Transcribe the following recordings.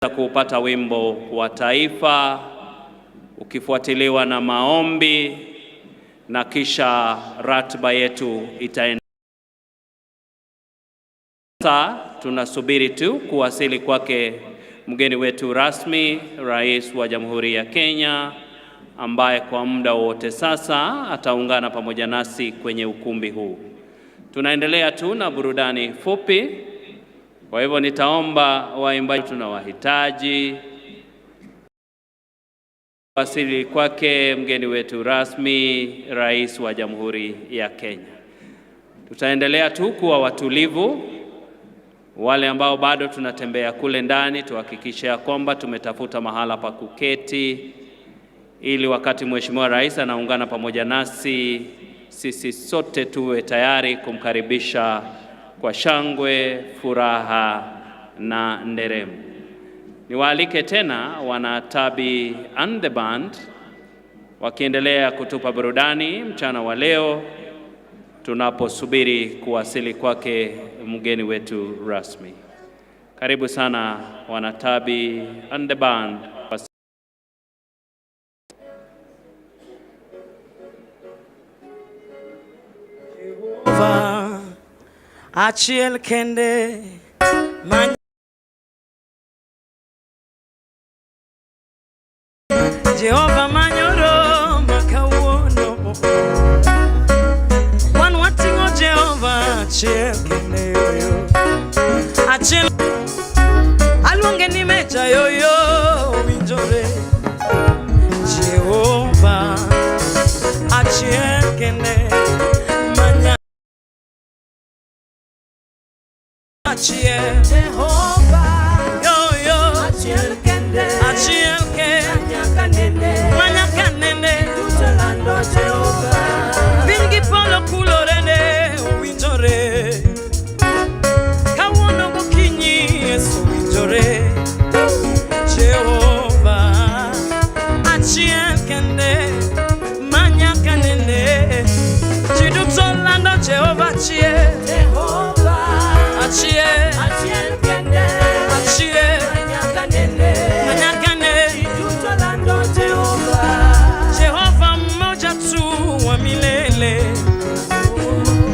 kupata wimbo wa taifa ukifuatiliwa na maombi na kisha ratiba yetu itaendelea. Sasa tunasubiri tu kuwasili kwake mgeni wetu rasmi, Rais wa Jamhuri ya Kenya, ambaye kwa muda wote sasa ataungana pamoja nasi kwenye ukumbi huu. Tunaendelea tu na burudani fupi. Kwa hivyo nitaomba waimbaji tunawahitaji wasili kwake mgeni wetu rasmi, Rais wa Jamhuri ya Kenya. Tutaendelea tu kuwa watulivu. Wale ambao bado tunatembea kule ndani, tuhakikishe ya kwamba tumetafuta mahala pa kuketi ili wakati Mheshimiwa Rais anaungana pamoja nasi, sisi sote tuwe tayari kumkaribisha kwa shangwe, furaha na nderemo. Niwaalike tena wanatabi and the band wakiendelea kutupa burudani mchana wa leo tunaposubiri kuwasili kwake mgeni wetu rasmi. Karibu sana wanatabi and the band. Achiel kende Jehova manyoro makawuono wan wating'o Jehova achiel kende yoyo achiel aluonge ni mecha yoyo winjore Jehova achiel kende achiel Jehova yo achiel kende manyaka nene tutelando Jehova bingi polo kulorene winjore kawuono gokinyi Yesu winjore Jehova achiel kende manyaka nene tutolando Jehova achiel Achiel kende achiel manyaka nene tutolando Jehova mmoja tu wa milele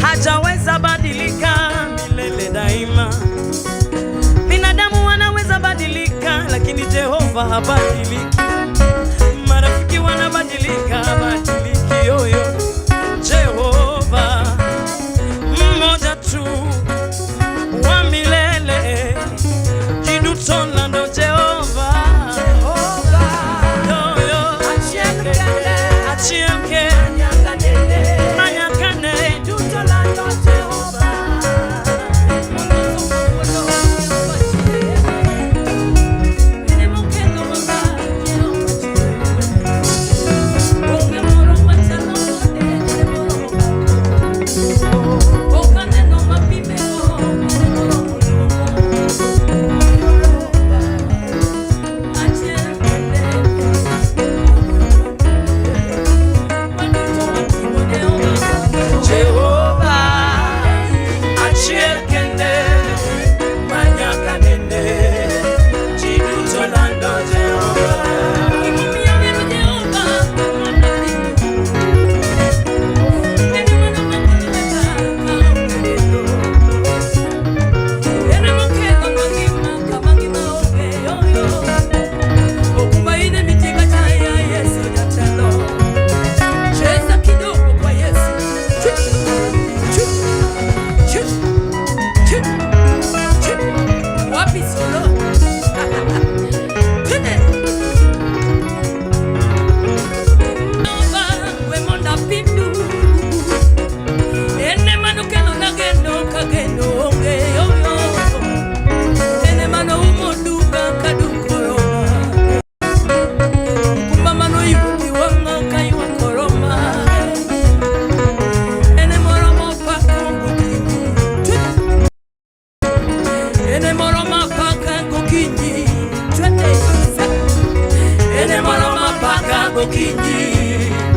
hajaweza badilika milele daima. Binadamu wanaweza badilika lakini Jehova habadiliki. Marafiki wanabadilika habadiliki yoyo. Jehova mmoja tu wa milele jidutolando Jehova yoyo achiel kende manyaka nene jidutolando Jehova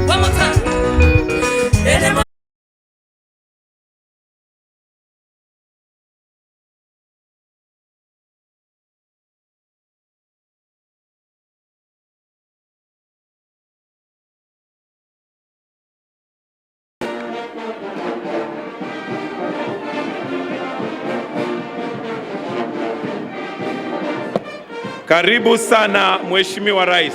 One more time. Karibu sana Mheshimiwa Rais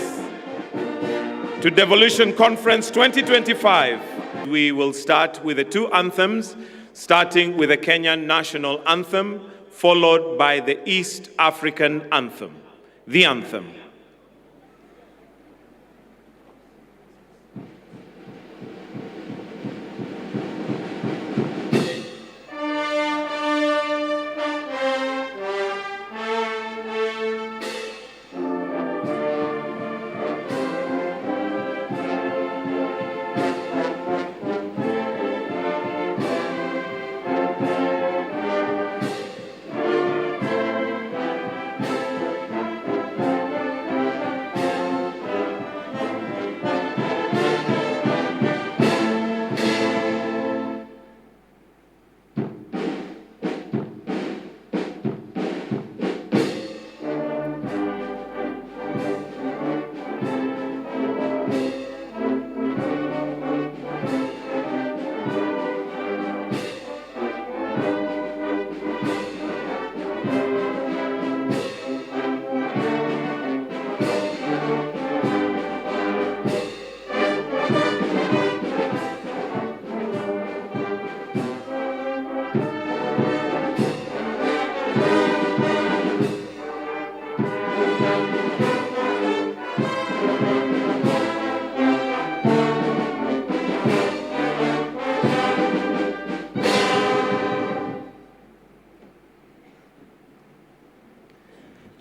to Devolution Conference 2025. We will start with the two anthems, starting with the Kenyan national anthem, followed by the East African anthem. The anthem.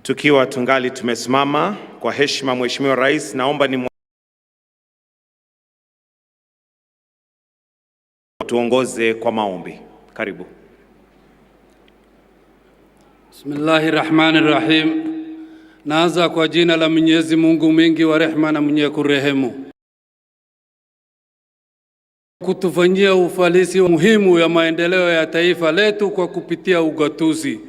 Tukiwa tungali tumesimama kwa heshima, Mheshimiwa Rais, naomba ni tuongoze kwa maombi. Karibu. Bismillahirrahmanirrahim. Naanza kwa jina la Mwenyezi Mungu mwingi wa rehema na mwenye kurehemu. Kutufanyia ufalisi muhimu ya maendeleo ya taifa letu kwa kupitia ugatuzi.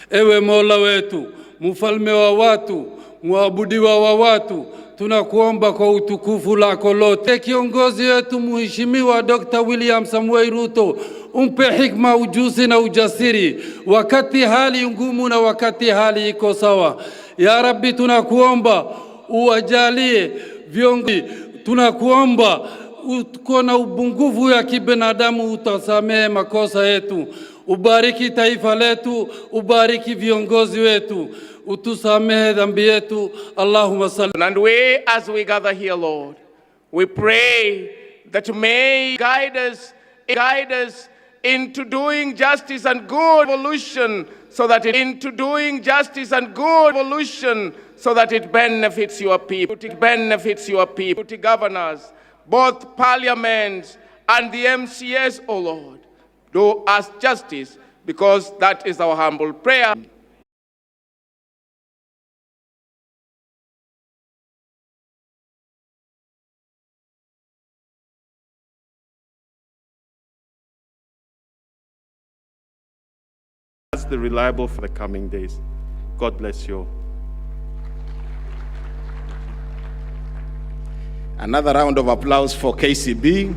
Ewe Mola wetu, mfalme wa watu, muabudiwa wa watu, tunakuomba kwa utukufu lako lote. Kiongozi wetu Mheshimiwa Dr. William Samuel Ruto, umpe hikma, ujuzi na ujasiri wakati hali ngumu na wakati hali iko sawa. Ya Rabbi, tunakuomba uwajalie viongozi, tunakuomba uko na ubungufu ya kibinadamu, utasamehe makosa yetu. Ubariki taifa letu, ubariki viongozi wetu, utusamehe dhambi yetu. Allahumma salli. And we, as we gather here, Lord, we pray that you may guide us into doing justice and good evolution, so that it benefits your people. It benefits your people. To governors, both parliaments and the MCS, O Lord, do us justice, because that is our humble prayer. That's the reliable for the coming days. God bless you all. Another round of applause for KCB.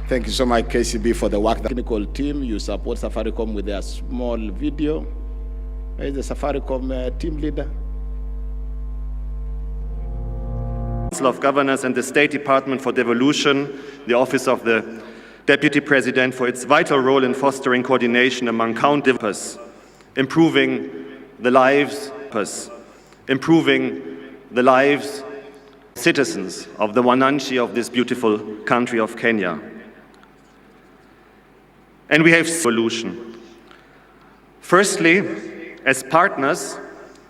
Thank you so much, KCB, for the work. The technical team, you support Safaricom with their small video. Where is the Safaricom team leader? Council of Governors and the State Department for Devolution, the Office of the Deputy President, for its vital role in fostering coordination among county developers, improving the lives citizens of the Wananchi of this beautiful country of Kenya. And we have solution. Firstly, as partners,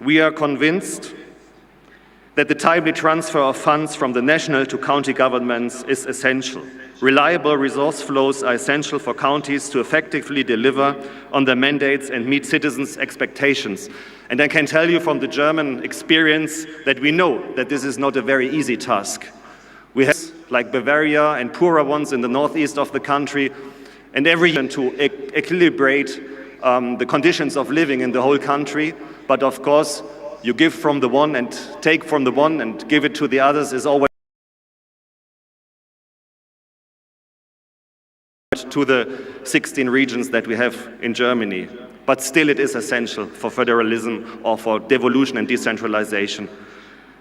we are convinced that the timely transfer of funds from the national to county governments is essential. Reliable resource flows are essential for counties to effectively deliver on their mandates and meet citizens' expectations. And I can tell you from the German experience that we know that this is not a very easy task. We have, like Bavaria and poorer ones in the northeast of the country, and every year to equilibrate the conditions of living in the whole country. But of course, you give from the one and take from the one and give it to the others is always to the 16 regions that we have in Germany. but still it is essential for federalism or for devolution and decentralization.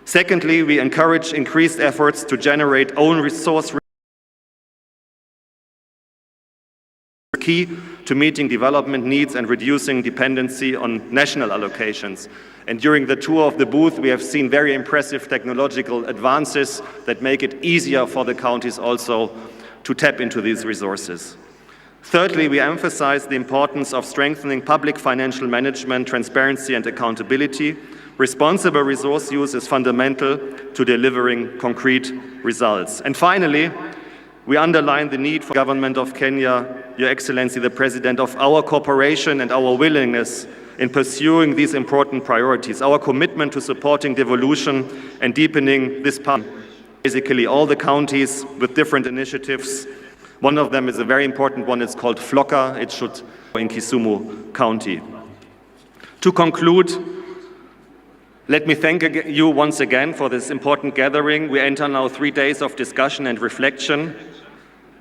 Secondly, we encourage increased efforts to generate own resource key to meeting development needs and reducing dependency on national allocations. And during the tour of the booth, we have seen very impressive technological advances that make it easier for the counties also to tap into these resources. Thirdly, we emphasize the importance of strengthening public financial management, transparency and accountability. Responsible resource use is fundamental to delivering concrete results. And finally, we underline the need for the government of Kenya, Your Excellency the President, of our cooperation and our willingness in pursuing these important priorities. Our commitment to supporting devolution and deepening this path. Basically all the counties with different initiatives. One of them is a very important one, it's called FLOCA, it should be in Kisumu County. To conclude, let me thank you once again for this important gathering. We enter now 3 days of discussion and reflection.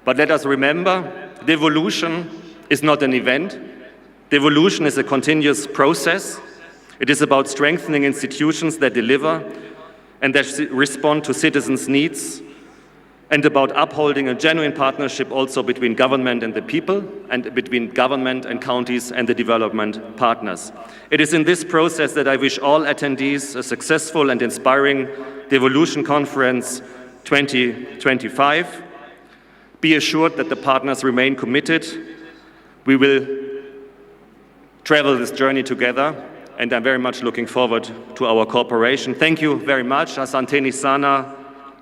But let us remember, devolution is not an event. Devolution is a continuous process. It is about strengthening institutions that deliver and that respond to citizens' needs, and about upholding a genuine partnership also between government and the people, and between government and counties and the development partners. It is in this process that I wish all attendees a successful and inspiring Devolution Conference 2025. Be assured that the partners remain committed. We will travel this journey together, and I'm very much looking forward to our cooperation. Thank you very much. Asanteni sana.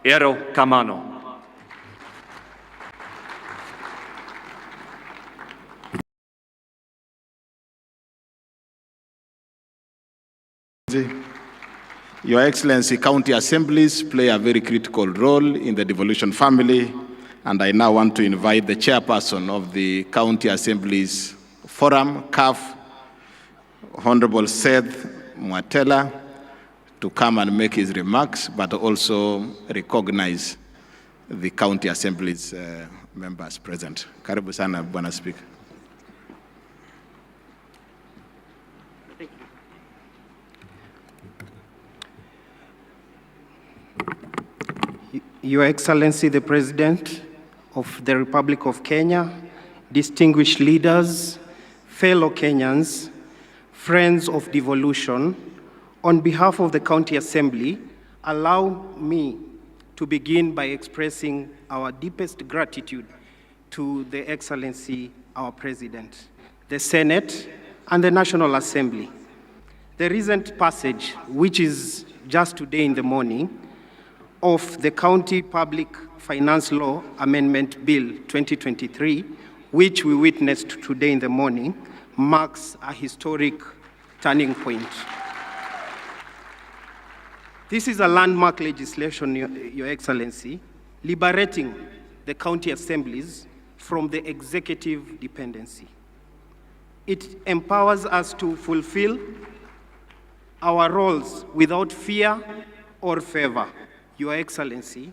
Ero kamano. Your Excellency, county assemblies play a very critical role in the devolution family, and I now want to invite the chairperson of the County Assemblies Forum, CAF, Honorable Seth Mwatela, to come and make his remarks, but also recognize the County Assemblies members present. Karibu sana, Bwana Speaker. Your Excellency, the President of the Republic of Kenya, distinguished leaders, fellow Kenyans, friends of devolution, on behalf of the County Assembly, allow me to begin by expressing our deepest gratitude to the Excellency, our President, the Senate, and the National Assembly. The recent passage, which is just today in the morning, of the County Public Finance Law Amendment Bill 2023, which we witnessed today in the morning, marks a historic turning point. This is a landmark legislation, Your Excellency, liberating the county assemblies from the executive dependency. It empowers us to fulfill our roles without fear or favor. Your Excellency,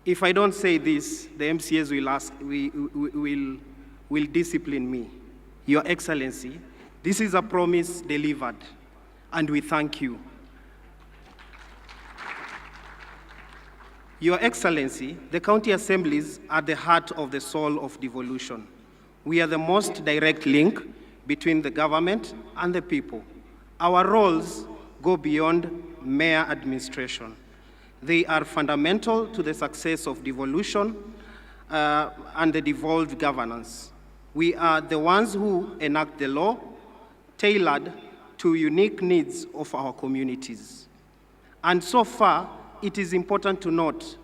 if I don't say this, the MCAs will discipline me. Your Excellency, this is a promise delivered, and we thank you. Your Excellency, the county assemblies are the heart of the soul of devolution. We are the most direct link between the government and the people. Our roles go beyond mere administration. They are fundamental to the success of devolution and the devolved governance. We are the ones who enact the law tailored to unique needs of our communities. And so far, it is important to note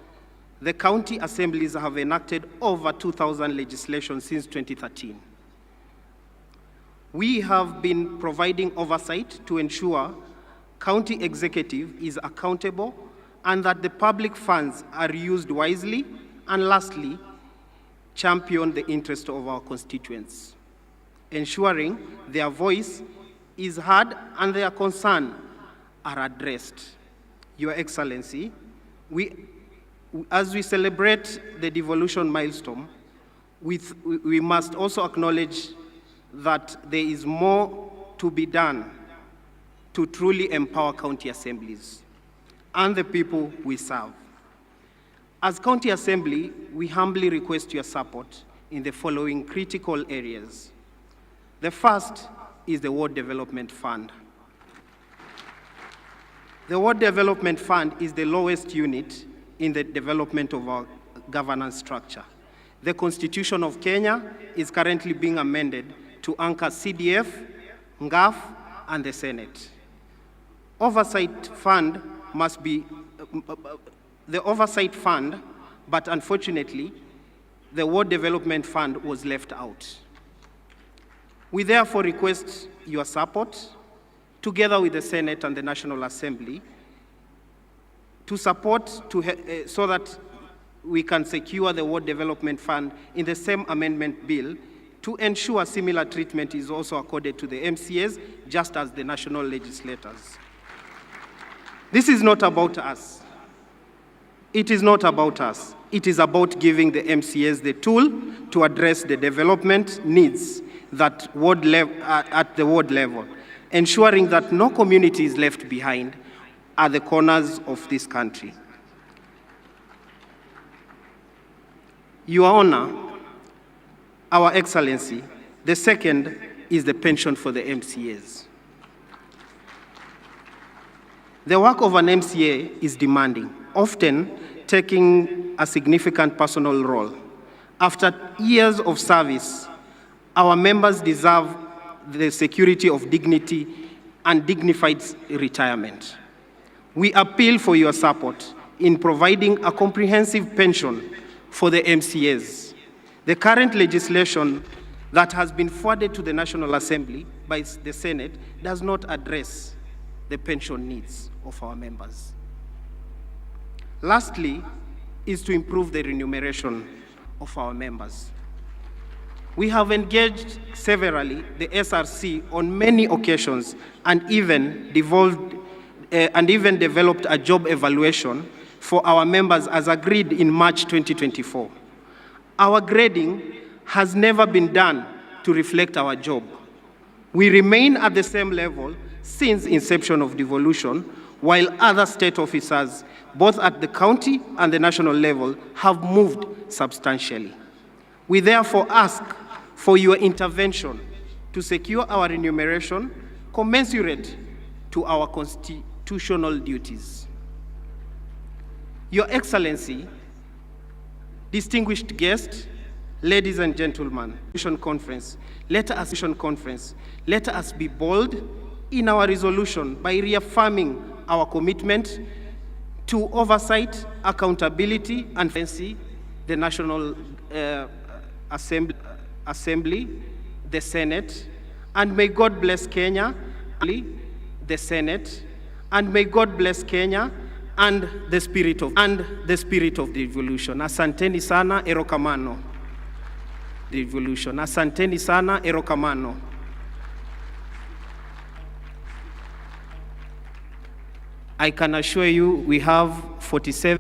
the county assemblies have enacted over 2,000 legislation since 2013. We have been providing oversight to ensure county executive is accountable and that the public funds are used wisely, and lastly, champion the interest of our constituents, ensuring their voice is heard and their concerns are addressed. Your Excellency, as we celebrate the devolution milestone, we must also acknowledge that there is more to be done to truly empower county assemblies and the people we serve. As County Assembly, we humbly request your support in the following critical areas. The first is the Ward Development Fund. The Ward Development Fund is the lowest unit in the development of our governance structure. The Constitution of Kenya is currently being amended to anchor CDF, NGAF, and the Senate. Oversight fund must be the Oversight Fund, but unfortunately, the Ward Development Fund was left out. We therefore request your support, together with the Senate and the National Assembly, to support so that we can secure the Ward Development Fund in the same amendment bill to ensure similar treatment is also accorded to the MCAs, just as the national legislators. This is not about us. It is not about us. It is about giving the MCAs the tool to address the development needs that at the ward level, ensuring that no community is left behind at the corners of this country. Your Honor, Our Excellency, the second is the pension for the MCAs. The work of an MCA is demanding, often taking a significant personal role. After years of service, our members deserve the security of dignity and dignified retirement. We appeal for your support in providing a comprehensive pension for the MCAs. The current legislation that has been forwarded to the National Assembly by the Senate does not address the pension needs of our members. Lastly, is to improve the remuneration of our members. We have engaged severally the SRC on many occasions and even developed a job evaluation for our members as agreed in March 2024. Our grading has never been done to reflect our job. We remain at the same level since inception of devolution, while other state officers, both at the county and the national level, have moved substantially. We therefore ask for your intervention to secure our remuneration commensurate to our constitutional duties. Your Excellency, distinguished guests, ladies and gentlemen, let us be bold in our resolution by reaffirming our commitment to oversight, accountability, and the National Assembly, the Senate, and may God bless Kenya, the Senate, and may God bless Kenya and the spirit of devolution. Asanteni sana, erokamano. Devolution. Asanteni sana, erokamano. I can assure you we have 47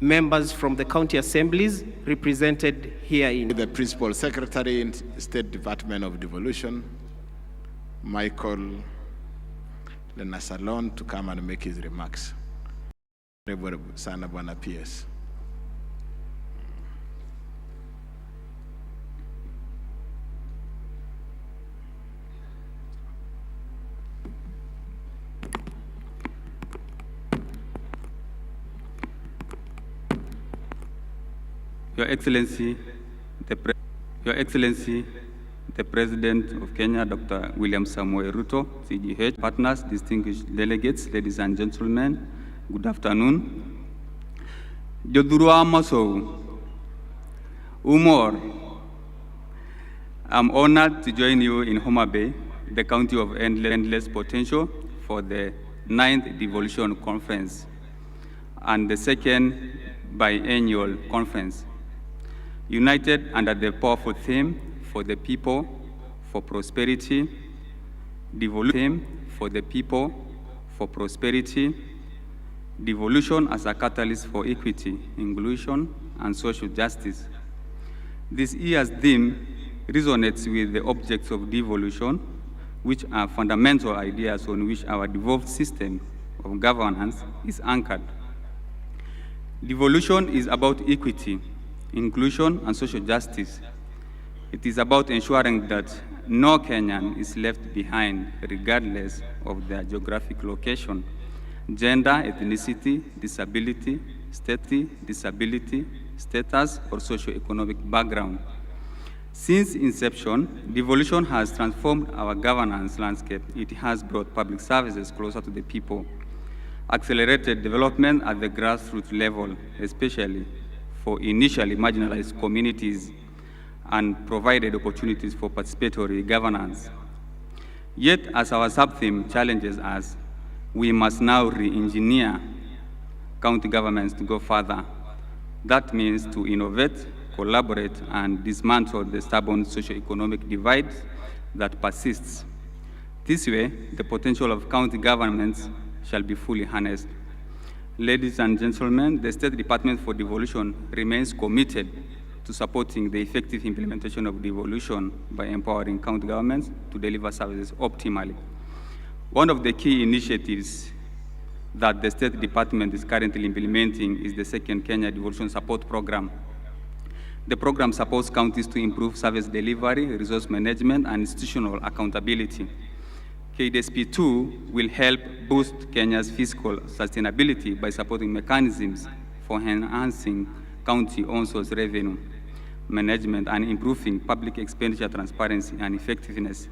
members from the county assemblies represented here in the Principal Secretary in State Department of Devolution, Michael Lenasalon, to come and make his remarks. Sana Bwana PS. Your Excellency, the President of Kenya, Dr. William Samoei Ruto, CGH, partners, distinguished delegates, ladies and gentlemen, good afternoon. Jodhurwa Maso, Umor, I'm honored to join you in Homabay, the county of endless potential, for the 9th Devolution Conference and the 2nd biennial conference. United under the powerful theme, for the people, for prosperity, devolution for the people, for prosperity, devolution as a catalyst for equity, inclusion, and social justice. This year's theme resonates with the objects of devolution, which are fundamental ideas on which our devolved system of governance is anchored. Devolution is about equity, inclusion, and social justice. It is about ensuring that no Kenyan is left behind, regardless of their geographic location, gender, ethnicity, disability, status, or socio-economic background. Since inception, devolution has transformed our governance landscape. It has brought public services closer to the people, accelerated development at the grassroots level, especially for initially marginalized communities, and provided opportunities for participatory governance. Yet, as our sub-theme challenges us, we must now re-engineer county governments to go further. That means to innovate, collaborate, and dismantle the stubborn socio-economic divide that persists. This way, the potential of county governments shall be fully harnessed. Ladies and gentlemen, the State Department for Devolution remains committed to supporting the effective implementation of devolution by empowering county governments to deliver services optimally. One of the key initiatives that the State Department is currently implementing is the second Kenya Devolution Support Program. The program supports counties to improve service delivery, resource management, and institutional accountability. KDSP2 will help boost Kenya's fiscal sustainability by supporting mechanisms for enhancing county-owned source revenue management and improving public expenditure transparency and effectiveness.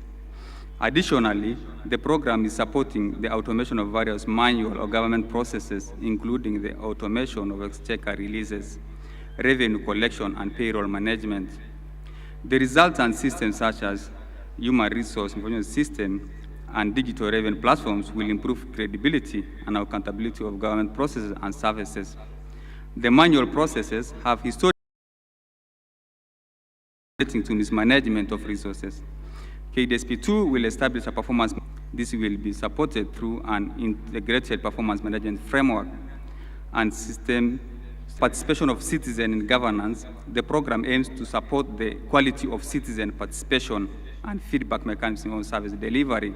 Additionally, the program is supporting the automation of various manual or government processes, including the automation of exchequer releases, revenue collection, and payroll management. The resultant systems such as human resource information system and digital revenue platforms will improve credibility and accountability of government processes and services. The manual processes have historically leading to mismanagement of resources. KDSP2 will establish a performance. This will be supported through an integrated performance management framework and system participation of citizen in governance. The program aims to support the quality of citizen participation and feedback mechanism on service delivery,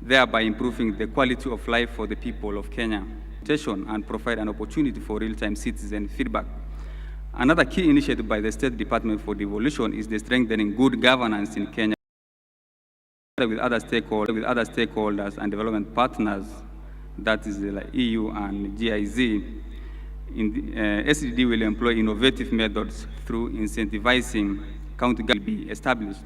thereby improving the quality of life for the people of Kenya, and provide an opportunity for real-time citizen feedback. Another key initiative by the State Department for Devolution is the strengthening good governance in Kenya with other stakeholders and development partners, that is like EU and GIZ. SDD will employ innovative methods through incentivizing county government will be established.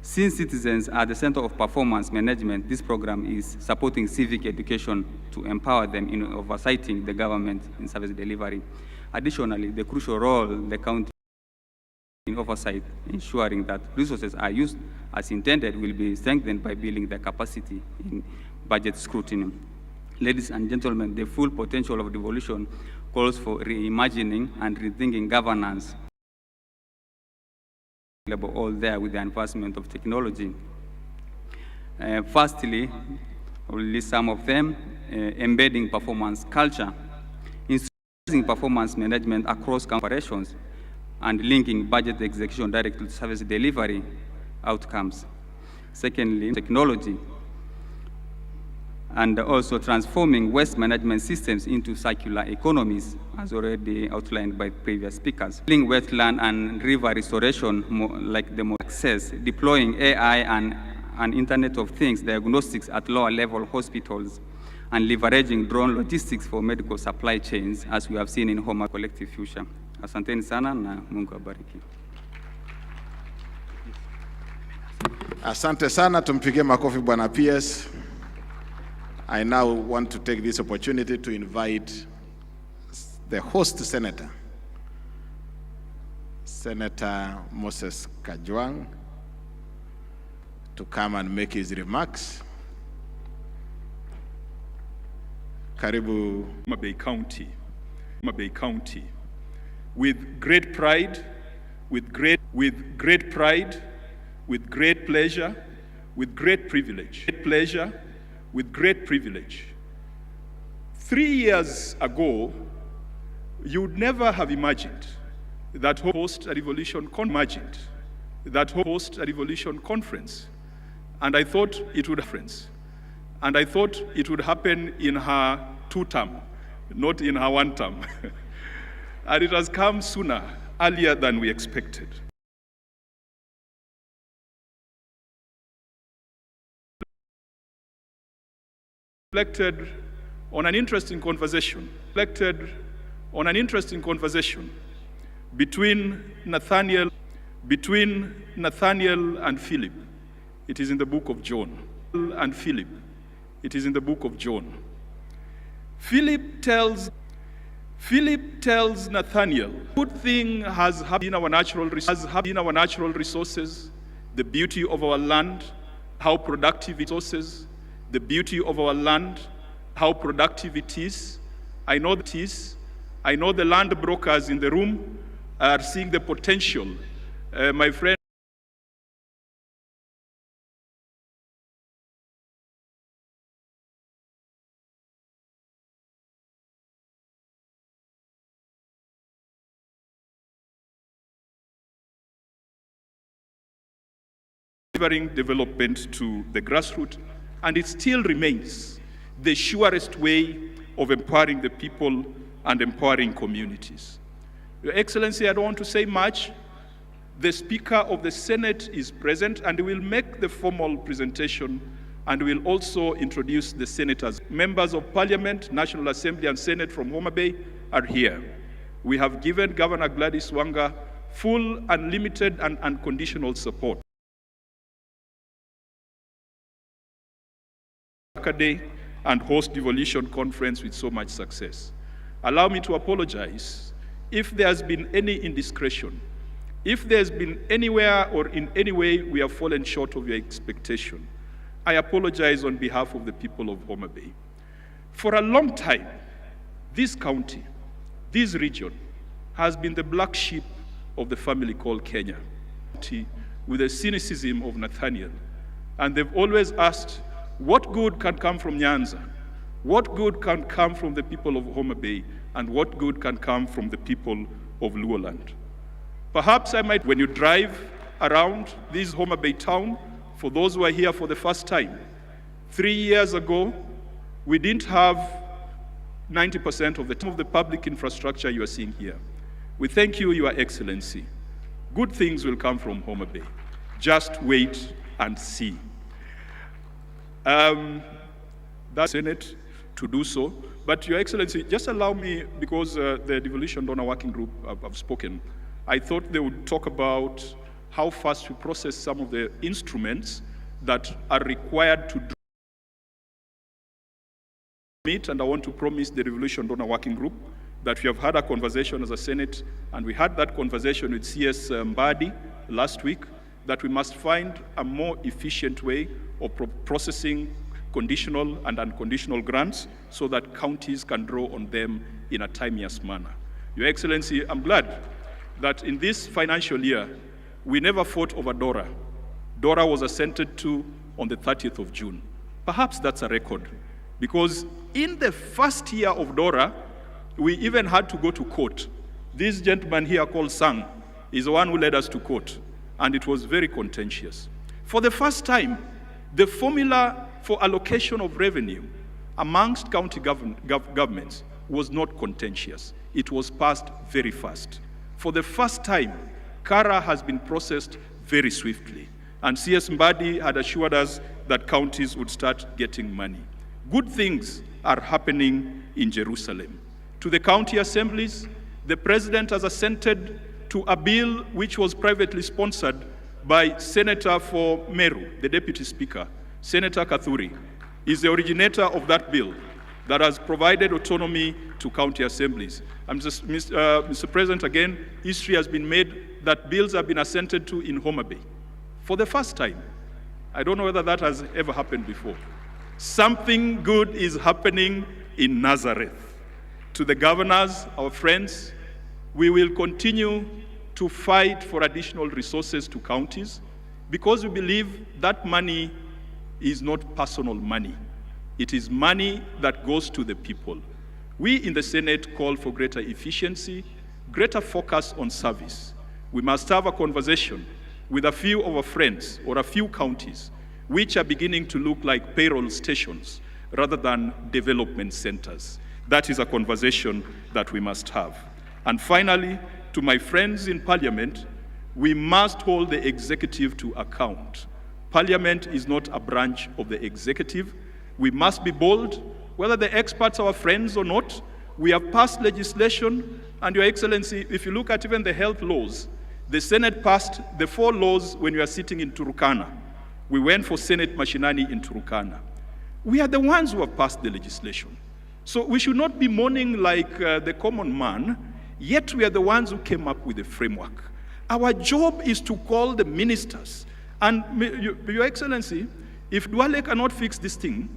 Since citizens are the center of performance management, this program is supporting civic education to empower them in oversighting the government in service delivery. Additionally, the crucial role the county in oversight, ensuring that resources are used as intended, will be strengthened by building their capacity in budget scrutiny. Ladies and gentlemen, the full potential of devolution calls for reimagining and rethinking governance, all there with the advancement of technology. Firstly, I will list some of them: embedding performance culture, institutionalizing performance management across operations, and linking budget execution directly to service delivery outcomes. Secondly, technology, and also transforming waste management systems into circular economies, as already outlined by previous speakers. Building wetland and river restoration, like the access, deploying AI and Internet of Things diagnostics at lower level hospitals, and leveraging drone logistics for medical supply chains, as we have seen in Homabay Collective Future. Asanteni sana na Mungu abariki. Asante sana, tumpigie makofi Bwana PS. I now want to take this opportunity to invite the host senator, Senator Moses Kajwang, to come and make his remarks. Karibu. Homabay County, with great pride, with great pleasure, with great privilege, 3 years ago, you would never have imagined that host a Devolution conference. And I thought it would happen in her 2-term, not in her 1-term. And it has come earlier than we expected. Reflected on an interesting conversation between Nathaniel and Philip. It is in the book of John. Philip tells Nathaniel, good thing has happened in our natural resources, the beauty of our land, how productive it is, the beauty of our land, how productive it is. I know the land brokers in the room are seeing the potential. My friend, delivering development to the grassroots, and it still remains the surest way of empowering the people and empowering communities. Your Excellency, I don't want to say much. The Speaker of the Senate is present and will make the formal presentation and will also introduce the senators. Members of Parliament, National Assembly and Senate from Homabay are here. We have given Governor Gladys Wanga full, unlimited and unconditional support. Day and host Devolution conference with so much success. Allow me to apologize if there has been any indiscretion, if there's been anywhere or in any way we have fallen short of your expectation. I apologize on behalf of the people of Homabay. For a long time, this county, this region, has been the black sheep of the family called Kenya, with the cynicism of Nathaniel. And they've always asked, what good can come from Nyanza? What good can come from the people of Homabay? And what good can come from the people of Luoland? Perhaps when you drive around this Homabay town, for those who are here for the first time, 3 years ago, we didn't have 90% of the public infrastructure you are seeing here. We thank you, Your Excellency. Good things will come from Homabay. Just wait and see. That's Senate to do so. But Your Excellency, just allow me, because the Devolution Donor Working Group have spoken, I thought they would talk about how fast we process some of the instruments that are required to meet, and I want to promise the Devolution Donor Working Group that we have had a conversation as a Senate, and we had that conversation with CS Mbadi last week, that we must find a more efficient way of processing conditional and unconditional grants so that counties can draw on them in a timeous manner. Your Excellency, I'm glad that in this financial year, we never fought over DORA. DORA was assented to on the 30th of June. Perhaps that's a record, because in the first year of DORA, we even had to go to court. This gentleman here called Sang is the one who led us to court, and it was very contentious. For the first time, the formula for allocation of revenue amongst county governments was not contentious. It was passed very fast. For the first time, CARA has been processed very swiftly, and CS Mbadi had assured us that counties would start getting money. Good things are happening in Jerusalem. To the county assemblies, the President has assented to a bill which was privately sponsored by Senator for Meru, the Deputy Speaker. Senator Kathuri is the originator of that bill that has provided autonomy to county assemblies. Mr. President, again, history has been made that bills have been assented to in Homabay for the first time. I don't know whether that has ever happened before. Something good is happening in Nazareth. To the governors, our friends, we will continue to fight for additional resources to counties, because we believe that money is not personal money. It is money that goes to the people. We in the Senate call for greater efficiency, greater focus on service. We must have a conversation with a few of our friends or a few counties which are beginning to look like payroll stations rather than development centers. That is a conversation that we must have. And finally, to my friends in Parliament, we must hold the executive to account. Parliament is not a branch of the executive. We must be bold, whether the experts are our friends or not. We have passed legislation, and Your Excellency, if you look at even the health laws, the Senate passed the 4 laws when we were sitting in Turkana. We went for Senate Mashinani in Turkana. We are the ones who have passed the legislation. So we should not be mourning like the common man, yet we are the ones who came up with the framework. Our job is to call the ministers. And Your Excellency, if Duale cannot fix this thing,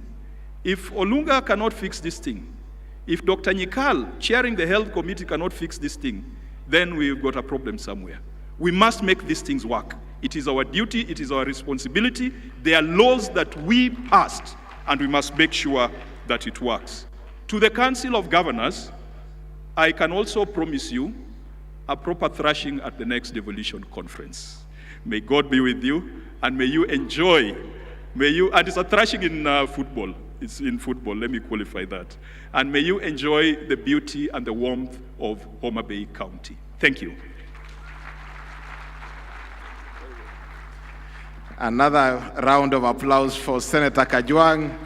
if Olunga cannot fix this thing, if Dr. Nyikal, chairing the health committee, cannot fix this thing, then we've got a problem somewhere. We must make these things work. It is our duty, it is our responsibility. There are laws that we passed, and we must make sure that it works. To the Council of Governors, I can also promise you a proper thrashing at the next Devolution conference. May God be with you, and may you enjoy, and it's a thrashing in football. It's in football, let me qualify that. And may you enjoy the beauty and the warmth of Homabay County. Thank you. Another round of applause for Senator Kajwang,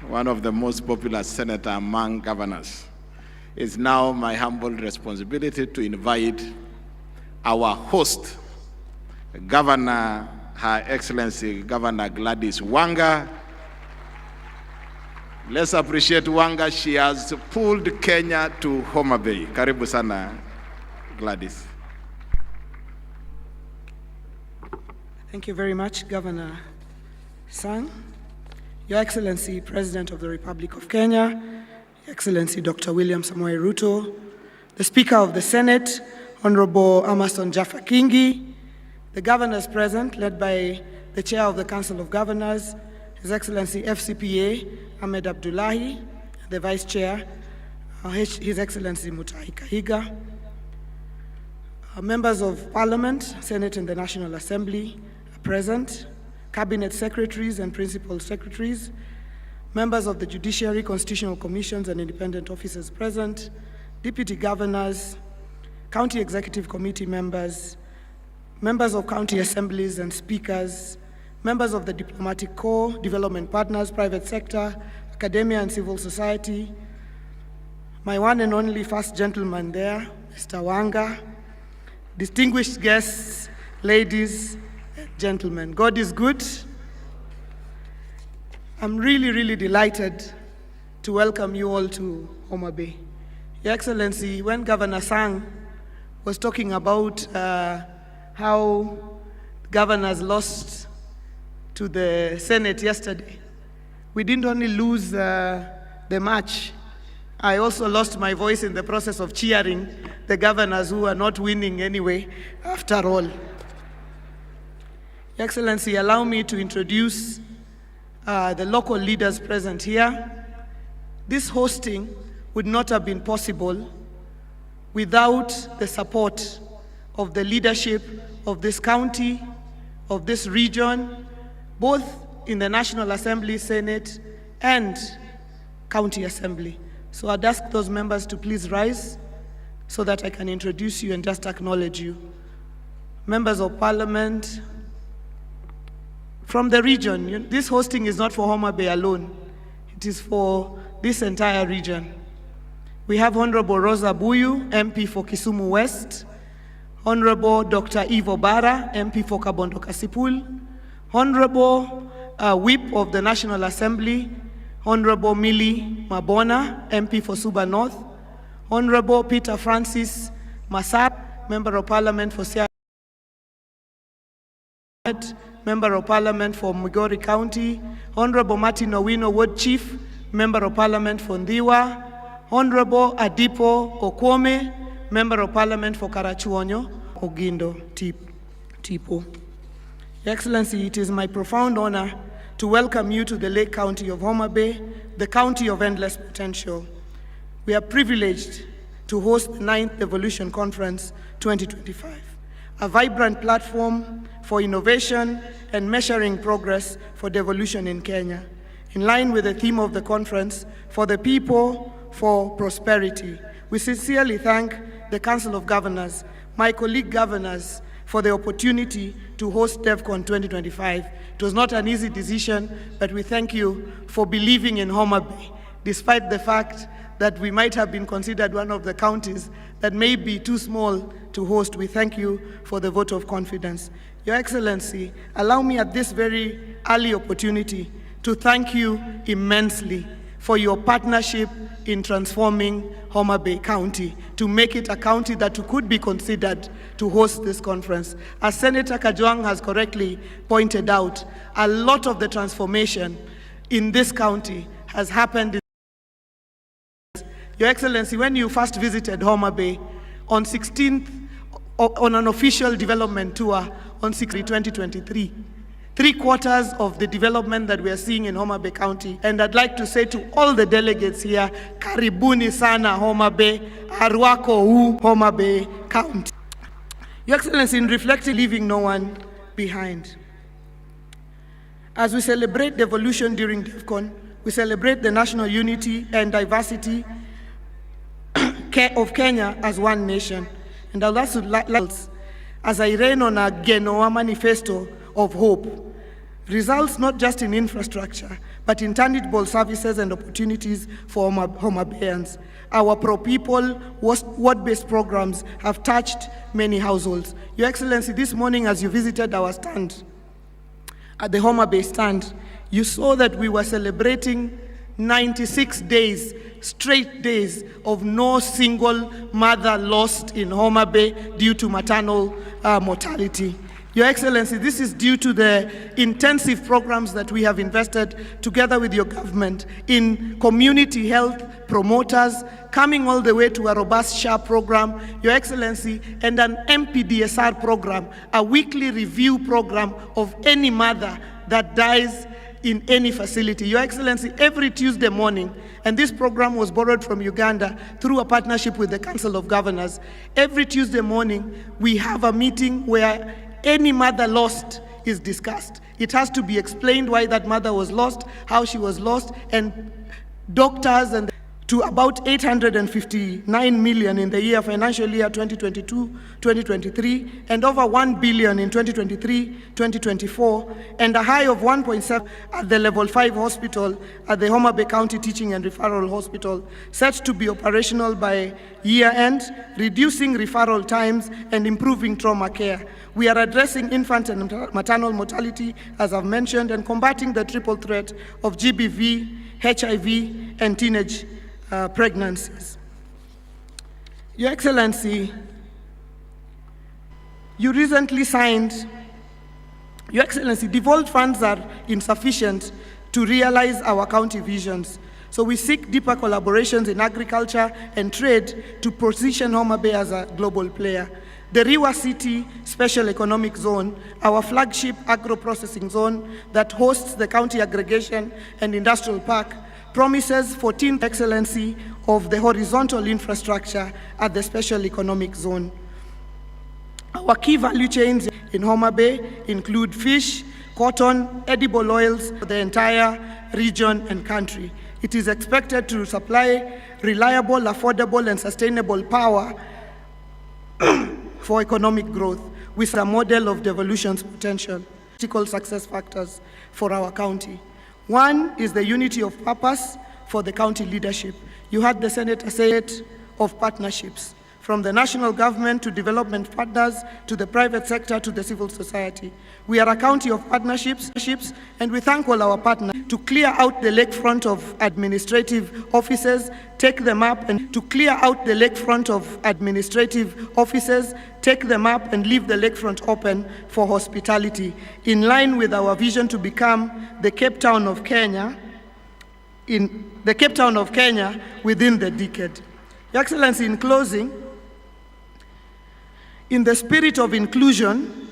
one of the most popular senators among governors. It's now my humble responsibility to invite our host, Governor, Her Excellency Governor Gladys Wanga. Let's appreciate Wanga. She has pulled Kenya to Homabay. Karibu sana, Gladys. Thank you very much, Governor Sang. Your Excellency, President of the Republic of Kenya, Your Excellency Dr. William Samoei Ruto, the Speaker of the Senate, Honorable Amason Jaffa Kingi, the governors present, led by the Chair of the Council of Governors, His Excellency FCPA Ahmed Abdullahi, the Vice Chair, His Excellency Mutahi Kahiga, members of Parliament, Senate and the National Assembly are present, Cabinet Secretaries and Principal Secretaries, members of the Judiciary, Constitutional Commissions and Independent Officers present, Deputy Governors, County Executive Committee members, members of county assemblies and speakers, members of the Diplomatic Corps, development partners, private sector, academia and civil society, my one and only first gentleman there, Mr. Wanga, distinguished guests, ladies, gentlemen, God is good. I'm really, really delighted to welcome you all to Homabay. Your Excellency, when Governor Sang was talking about how governors lost to the Senate yesterday, we didn't only lose the match, I also lost my voice in the process of cheering the governors who are not winning anyway, after all. Your Excellency, allow me to introduce the local leaders present here. This hosting would not have been possible without the support of the leadership of this county, of this region, both in the National Assembly, Senate, and County Assembly. So I'd ask those members to please rise so that I can introduce you and just acknowledge you. Members of Parliament from the region, this hosting is not for Homabay alone. It is for this entire region. We have Honorable Rosa Buyu, MP for Kisumu West, Honorable Dr. Ivo Bara, MP for Kabondo Kasipul, Honorable Whip of the National Assembly, Honorable Millie Mabona, MP for Suba North, Honorable Peter Francis Masap, Member of Parliament for Siaya, Member of Parliament for Migori County, Honorable Martin Owino, Ward Chief, Member of Parliament for Ndiwa, Honorable Adipo Okwome, Member of Parliament for Karachuonyo, Ogindo Tipo. Your Excellency, it is my profound honor to welcome you to the Lake County of Homabay, the county of endless potential. We are privileged to host the 9th Devolution Conference 2025, a vibrant platform for innovation and measuring progress for devolution in Kenya, in line with the theme of the conference, for the people, for prosperity. We sincerely thank the Council of Governors, my colleague governors, for the opportunity to host DevCon 2025. It was not an easy decision, but we thank you for believing in Homabay, despite the fact that we might have been considered one of the counties that may be too small to host. We thank you for the vote of confidence. Your Excellency, allow me at this very early opportunity to thank you immensely for your partnership in transforming Homabay County to make it a county that could be considered to host this conference. As Senator Kajwang has correctly pointed out, a lot of the transformation in this county has happened. Your Excellency, when you first visited Homabay on 16th, on an official development tour on 2023, 3/4 of the development that we are seeing in Homabay County. And I'd like to say to all the delegates here, karibuni sana Homabay, arwako u Homabay County. Your Excellency, in reflecting, leaving no one behind. As we celebrate devolution during DevCon, we celebrate the national unity and diversity of Kenya as one nation. And I'll also as I rain on a Genoa manifesto of hope, results not just in infrastructure, but in tangible services and opportunities for Homabayans. Our pro-people, ward-based programs have touched many households. Your Excellency, this morning as you visited our stand, at the Homabay stand, you saw that we were celebrating 96 days, straight days of no single mother lost in Homabay due to maternal mortality. Your Excellency, this is due to the intensive programs that we have invested together with your government in community health promoters, coming all the way to a robust SHA program, Your Excellency, and an MPDSR program, a weekly review program of any mother that dies in any facility. Your Excellency, every Tuesday morning, and this program was borrowed from Uganda through a partnership with the Council of Governors, every Tuesday morning we have a meeting where any mother lost is discussed. It has to be explained why that mother was lost, how she was lost, and doctors and to about 859 million in the financial year 2022-2023, and over 1 billion in 2023-2024, and a high of 1.7 at the level 5 hospital at the Homabay County Teaching and Referral Hospital, set to be operational by year end, reducing referral times and improving trauma care. We are addressing infant and maternal mortality, as I've mentioned, and combating the triple threat of GBV, HIV, and teenage pregnancies. Your Excellency, you recently signed, Your Excellency, devolved funds are insufficient to realize our county visions. So we seek deeper collaborations in agriculture and trade to position Homabay as a global player. The Riwa City Special Economic Zone, our flagship agro-processing zone that hosts the county aggregation and industrial park, promises 14th excellency of the horizontal infrastructure at the Special Economic Zone. Our key value chains in Homabay include fish, cotton, edible oils for the entire region and country. It is expected to supply reliable, affordable, and sustainable power for economic growth with a model of devolution's potential. Critical success factors for our county. One is the unity of purpose for the county leadership. You had the Senator say it, of partnerships, from the national government to development partners, to the private sector, to the civil society. We are a county of partnerships, and we thank all our partners to clear out the lakefront of administrative offices, take them up, and to clear out the lakefront of administrative offices, take them up, and leave the lakefront open for hospitality, in line with our vision to become the Cape Town of Kenya, within the decade. Your Excellency, in closing, in the spirit of inclusion,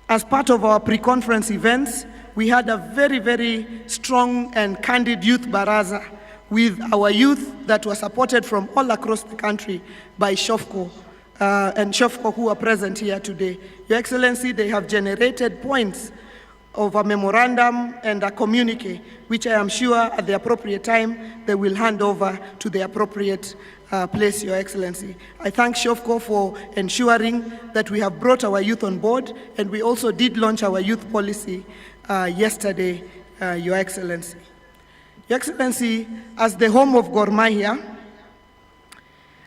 as part of our pre-conference events, we had a very, very strong and candid youth baraza with our youth that were supported from all across the country by SHOFCO and SHOFCO who are present here today. Your Excellency, they have generated points of a memorandum and a communique, which I am sure at the appropriate time they will hand over to the appropriate place, Your Excellency. I thank SHOFCO for ensuring that we have brought our youth on board, and we also did launch our youth policy yesterday, Your Excellency. Your Excellency, as the home of Gor Mahia,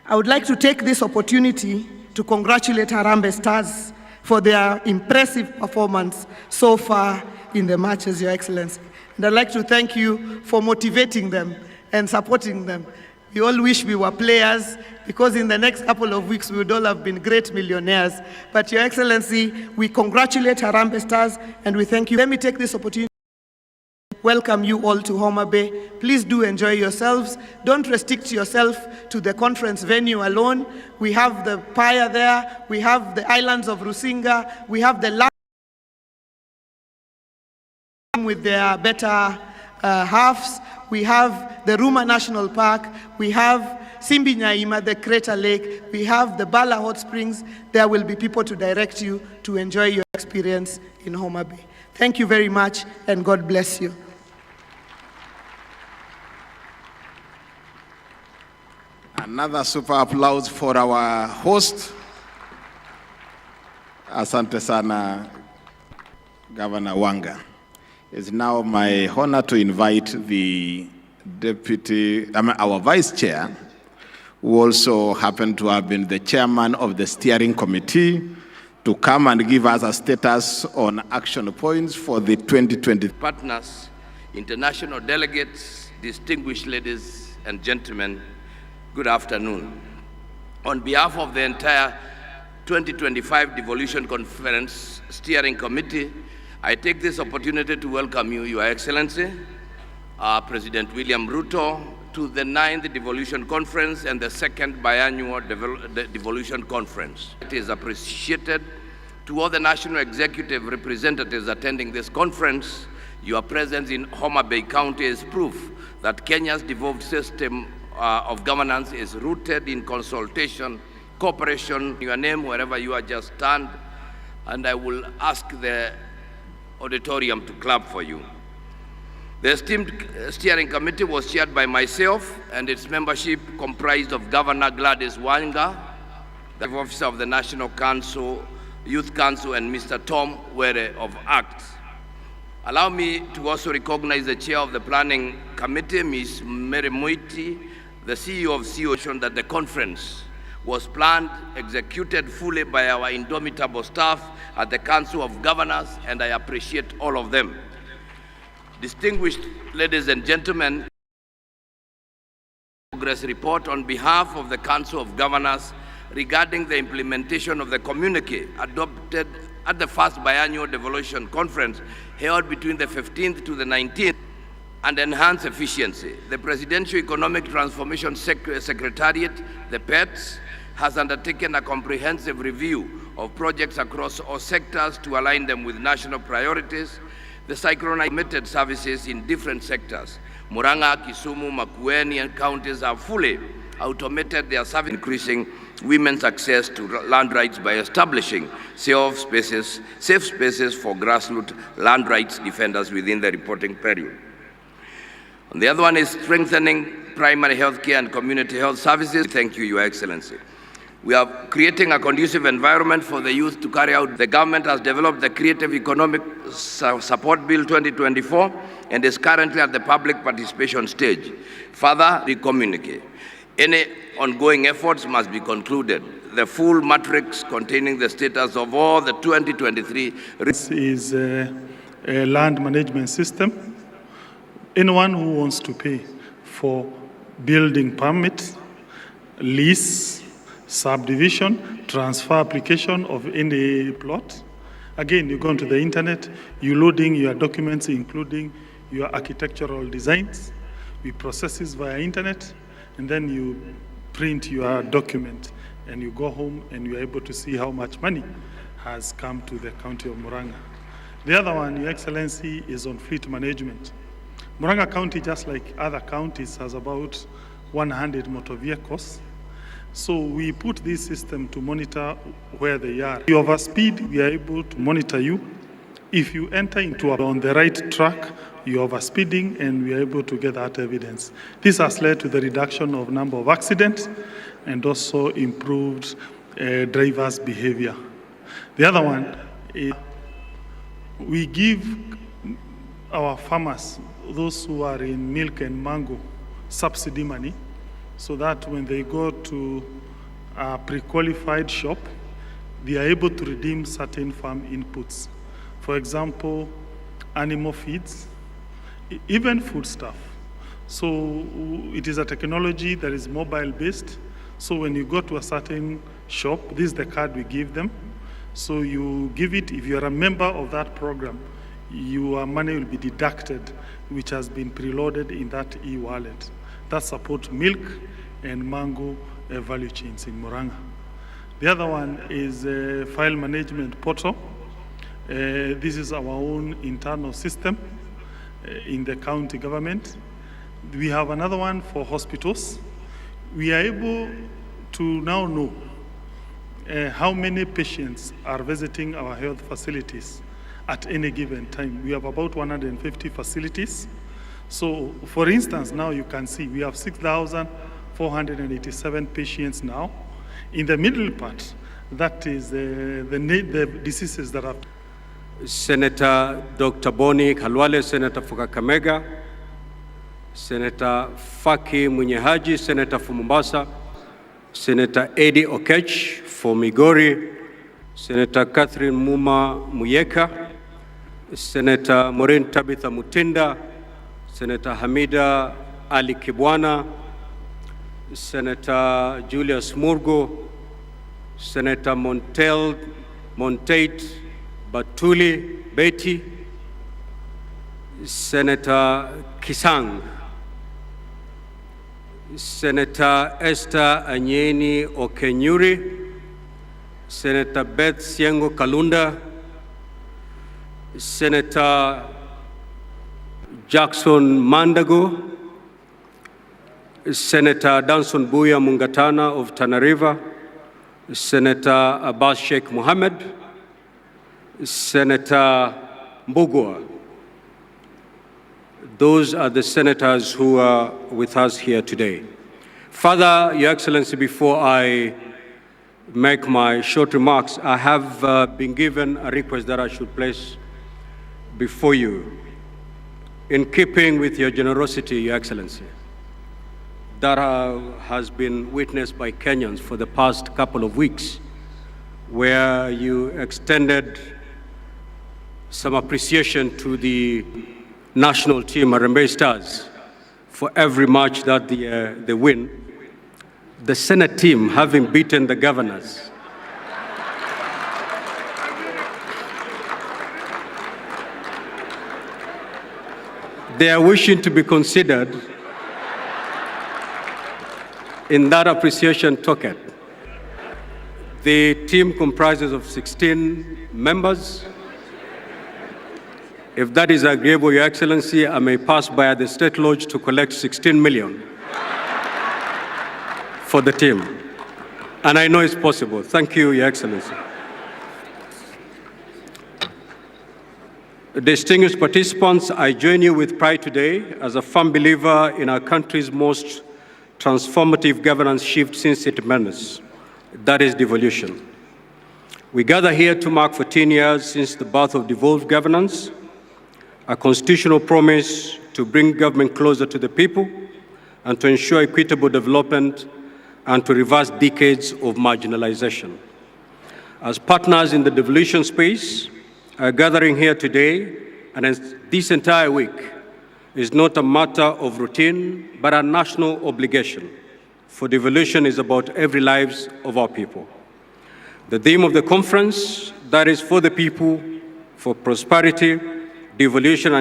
I would like to take this opportunity to congratulate Harambee Stars for their impressive performance so far in the matches, Your Excellency. And I'd like to thank you for motivating them and supporting them. We all wish we were players, because in the next couple of weeks we would all have been great millionaires. But Your Excellency, we congratulate Harambee Stars and we thank you. Let me take this opportunity to welcome you all to Homabay. Please do enjoy yourselves. Don't restrict yourself to the conference venue alone. We have the Paya there, we have the islands of Rusinga, we have the with their better halves. We have the Ruma National Park, we have Simbi Nyaima, the Crater Lake, we have the Bala Hot Springs. There will be people to direct you to enjoy your experience in Homabay. Thank you very much, and God bless you. Another super applause for our host. Asante sana, Governor Wanga. It's now my honor to invite the our vice chair, who also happened to have been the chairman of the steering committee, to come and give us a status on action points for the 2020. Partners, international delegates, distinguished ladies and gentlemen, good afternoon. On behalf of the entire 2025 Devolution Conference Steering Committee, I take this opportunity to welcome you, Your Excellency, President William Ruto, to the 9th Devolution Conference and the 2nd Biannual Devolution Conference. It is appreciated to all the national executive representatives attending this conference. Your presence in Homabay County is proof that Kenya's devolved system of governance is rooted in consultation, cooperation. Your name, wherever you are, just stand, and I will ask the auditorium to clap for you. The esteemed steering committee was chaired by myself, and its membership comprised of Governor Gladys Wanga, the officer of the National Council, Youth Council, and Mr. Tom Were of ACT. Allow me to also recognize the chair of the planning committee, Ms. Mary Moiti, the CEO of CEO, that the conference was planned, executed fully by our indomitable staff at the Council of Governors, and I appreciate all of them. Distinguished ladies and gentlemen, progress report on behalf of the Council of Governors regarding the implementation of the communique adopted at the first biannual devolution conference held between the 15th to the 19th and enhance efficiency. The Presidential Economic Transformation Secretariat, the PETS, has undertaken a comprehensive review of projects across all sectors to align them with national priorities. The synchronized services in different sectors. Murang'a, Kisumu, Makueni, and counties have fully automated their service, increasing women's access to land rights by establishing safe spaces for grassroots land rights defenders within the reporting period. And the other one is strengthening primary health care and community health services. Thank you, Your Excellency. We are creating a conducive environment for the youth to carry out. The government has developed the Creative Economic Support Bill 2024 and is currently at the public participation stage. Further, we communicate. Any ongoing efforts must be concluded. The full matrix containing the status of all the 2023. This is a land management system. Anyone who wants to pay for building permit, lease, subdivision, transfer application of any plot. Again, you go onto the internet, you loading your documents, including your architectural designs. We process this via internet, and then you print your document, and you go home and you're able to see how much money has come to the county of Murang'a. The other one, Your Excellency, is on fleet management. Murang'a County, just like other counties, has about 100 motor vehicles. So we put this system to monitor where they are. If you overspeed, we are able to monitor you. If you enter into on the right track, you're overspeeding, and we are able to get that evidence. This has led to the reduction of number of accidents and also improved drivers' behavior. The other one is we give our farmers, those who are in milk and mango, subsidy money, so that when they go to a pre-qualified shop, they are able to redeem certain farm inputs. For example, animal feeds, even foodstuff. So it is a technology that is mobile-based. So when you go to a certain shop, this is the card we give them. So you give it, if you are a member of that program, your money will be deducted, which has been preloaded in that e-wallet. That supports milk and mango value chains in Murang'a. The other one is a file management portal. This is our own internal system in the county government. We have another one for hospitals. We are able to now know how many patients are visiting our health facilities at any given time. We have about 150 facilities. So, for instance, now you can see we have 6,487 patients now. In the middle part, that is the diseases that have. Senator Dr. Boni Khalwale, Senator for Kakamega, Senator Faki Munyehaji, Senator for Mombasa, Senator Eddie Okech for Migori, Senator Catherine Muma Muyeka, Senator Maureen Tabitha Mutinda, Senator Hamida Ali Kibwana, Senator Julius Murgo, Senator Montate Batuli Betty, Senator Kisang, Senator Esther Anyeni Okenyuri, Senator Beth Siengo Kalunda, Senator Jackson Mandago, Senator Danson Buya Mungatana of Tana River, Senator Abbas Sheikh Mohammed, Senator Mbugua. Those are the senators who are with us here today. Further, Your Excellency, before I make my short remarks, I have been given a request that I should place before you, in keeping with your generosity, Your Excellency, that has been witnessed by Kenyans for the past couple of weeks, where you extended some appreciation to the national team, Homabay Stars, for every match that they win. The Senate team, having beaten the governors, they are wishing to be considered in that appreciation token. The team comprises of 16 members. If that is agreeable, Your Excellency, I may pass by the State Lodge to collect 16 million for the team. And I know it's possible. Thank you, Your Excellency. Distinguished participants, I join you with pride today as a firm believer in our country's most transformative governance shift since independence. That is devolution. We gather here to mark 14 years since the birth of devolved governance, a constitutional promise to bring government closer to the people and to ensure equitable development and to reverse decades of marginalization. As partners in the devolution space, our gathering here today and this entire week is not a matter of routine, but a national obligation. For devolution is about every lives of our people. The theme of the conference, that is for the people, for prosperity, devolution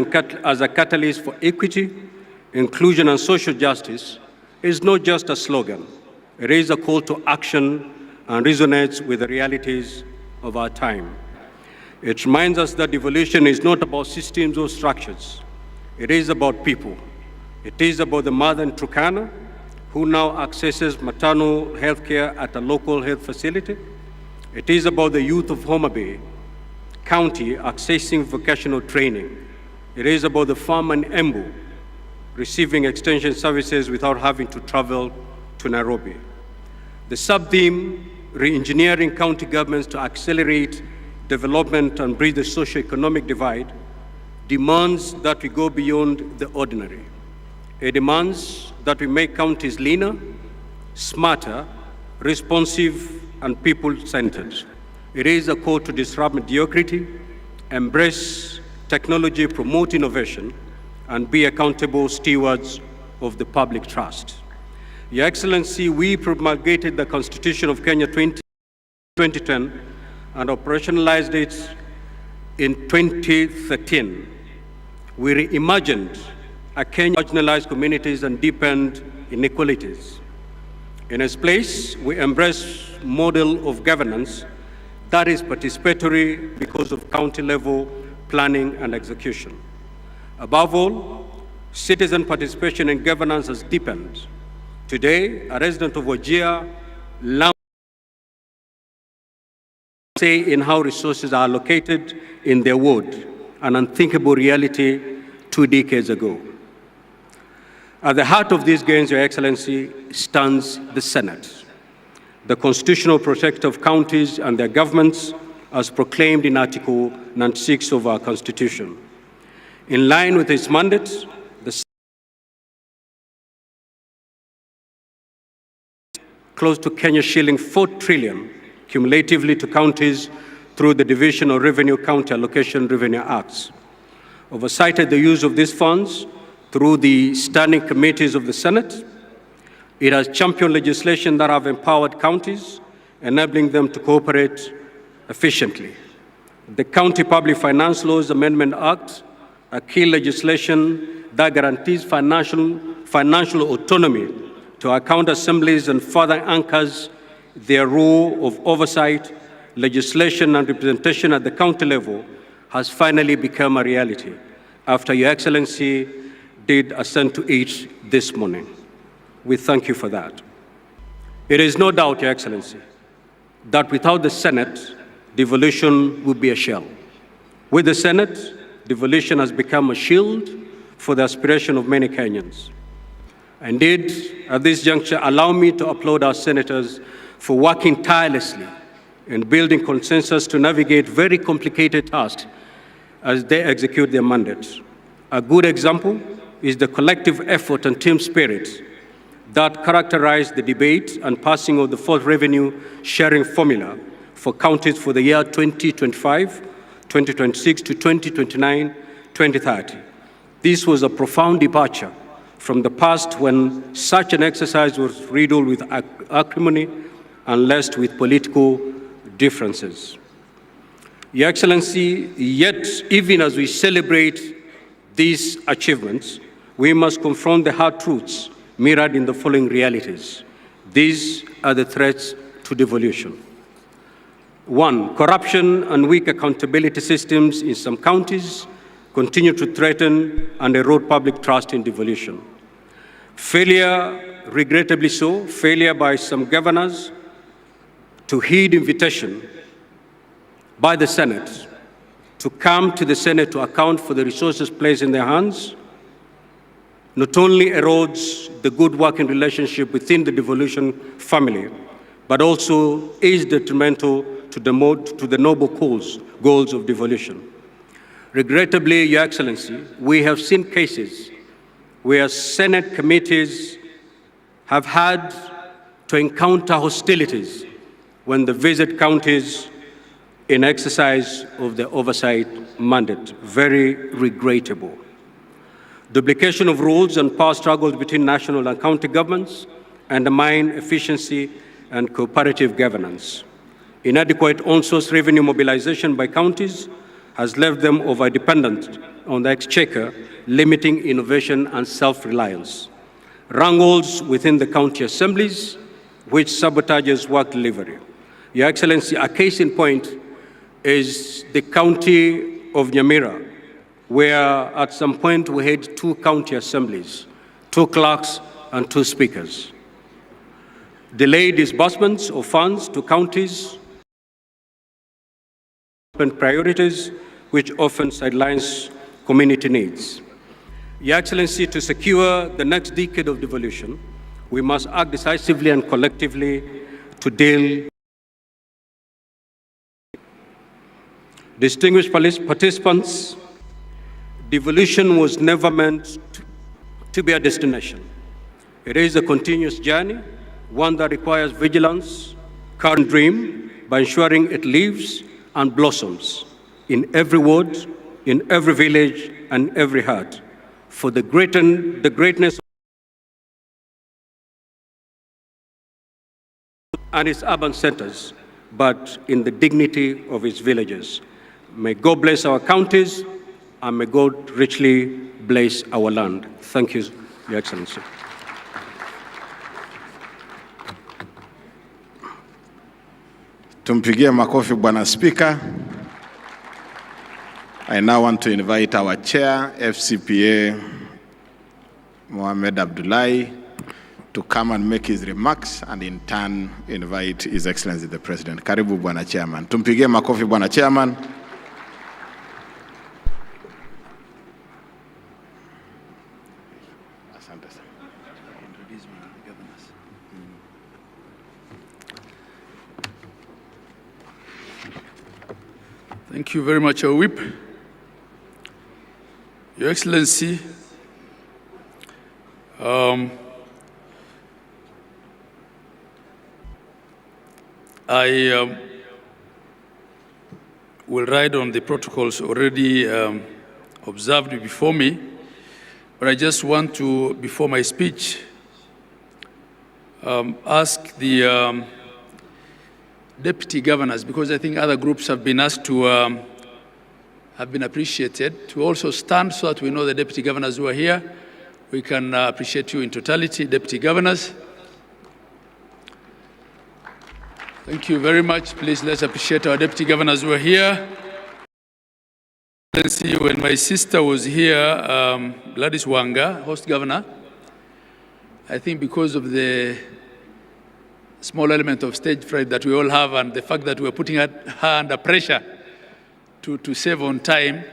as a catalyst for equity, inclusion, and social justice, is not just a slogan. It is a call to action and resonates with the realities of our time. It reminds us that devolution is not about systems or structures. It is about people. It is about the mother in Turkana who now accesses maternal health care at a local health facility. It is about the youth of Homabay County accessing vocational training. It is about the farmer in Embu receiving extension services without having to travel to Nairobi. The sub-theme, re-engineering county governments to accelerate development and bridge the socio-economic divide, demands that we go beyond the ordinary. It demands that we make counties leaner, smarter, responsive, and people-centered. It is a call to disrupt mediocrity, embrace technology, promote innovation, and be accountable stewards of the public trust. Your Excellency, we promulgated the Constitution of Kenya 2010 and operationalized it in 2013. We reimagined a Kenya marginalized communities and deepened inequalities. In its place, we embrace a model of governance that is participatory because of county-level planning and execution. Above all, citizen participation in governance has deepened. Today, a resident of Wajir say in how resources are allocated in their ward, an unthinkable reality 2 decades ago. At the heart of these gains, Your Excellency, stands the Senate, the constitutional protector of counties and their governments, as proclaimed in Article 96 of our Constitution. In line with its mandate, the close to Kenya shilling 4 trillion cumulatively to counties through the Division of Revenue County Allocation Revenue Acts. Oversighted the use of these funds through the standing committees of the Senate. It has championed legislation that have empowered counties, enabling them to cooperate efficiently. The County Public Finance Laws Amendment Act, a key legislation that guarantees financial autonomy to our county assemblies and further anchors their role of oversight, legislation, and representation at the county level, has finally become a reality after Your Excellency did assent to it this morning. We thank you for that. It is no doubt, Your Excellency, that without the Senate, devolution would be a shell. With the Senate, devolution has become a shield for the aspiration of many Kenyans. Indeed, at this juncture, allow me to applaud our senators for working tirelessly in building consensus to navigate very complicated tasks as they execute their mandates. A good example is the collective effort and team spirit that characterized the debate and passing of the fourth revenue sharing formula for counties for the year 2025, 2026 to 2029, 2030. This was a profound departure from the past when such an exercise was riddled with acrimony and laced with political differences. Your Excellency, yet even as we celebrate these achievements, we must confront the hard truths mirrored in the following realities. These are the threats to devolution. 1, corruption and weak accountability systems in some counties continue to threaten and erode public trust in devolution. Failure, regrettably so, failure by some governors to heed invitation by the Senate to come to the Senate to account for the resources placed in their hands not only erodes the good working relationship within the devolution family, but also is detrimental to the noble goals of devolution. Regrettably, Your Excellency, we have seen cases where Senate committees have had to encounter hostilities when they visit counties in exercise of the oversight mandate. Very regrettable. Duplication of rules and power struggles between national and county governments undermine efficiency and cooperative governance. Inadequate on-source revenue mobilization by counties has left them over-dependent on the exchequer, limiting innovation and self-reliance. Wrangles within the county assemblies, which sabotages work delivery. Your Excellency, a case in point is the county of Nyamira, where at some point we had 2 county assemblies, 2 clerks and 2 speakers. Delayed disbursements of funds to counties and priorities, which often sidelines community needs. Your Excellency, to secure the next decade of devolution, we must act decisively and collectively to deal. Distinguished participants, devolution was never meant to be a destination. It is a continuous journey, one that requires vigilance, courage, and dream, by ensuring it lives and blossoms in every ward, in every village, and every heart, for the greatness and its urban centers, but in the dignity of its villages. May God bless our counties, and may God richly bless our land. Thank you, Your Excellency. Tumpigie makofi Bwana Speaker. I now want to invite our chair, FCPA Mohamed Abdullahi, to come and make his remarks, and in turn invite His Excellency the President. Karibu Bwana Chairman. Tumpigie makofi Bwana Chairman. Thank you very much, our whip. Your Excellency, I will ride on the protocols already observed before me, but I just want to, before my speech, ask the deputy governors, because I think other groups have been asked to, have been appreciated, to also stand so that we know the deputy governors who are here. We can appreciate you in totality, deputy governors. Thank you very much. Please let's appreciate our deputy governors who are here. When my sister was here, Gladys Wanga, host governor, I think because of the small element of stage fright that we all have and the fact that we're putting her under pressure to save on time,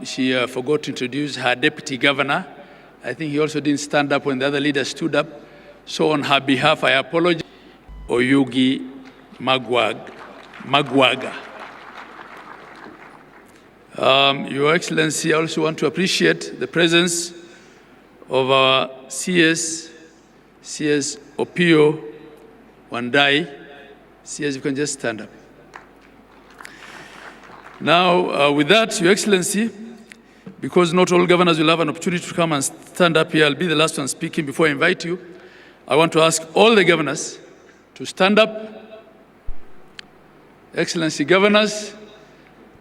she forgot to introduce her deputy governor. I think he also didn't stand up when the other leaders stood up. So on her behalf, I apologize. Oyugi Magwaga. Your Excellency, I also want to appreciate the presence of our CS Opio Wandai. CS, you can just stand up. Now, with that, Your Excellency, because not all governors will have an opportunity to come and stand up here, I'll be the last one speaking before I invite you. I want to ask all the governors to stand up. Excellency governors,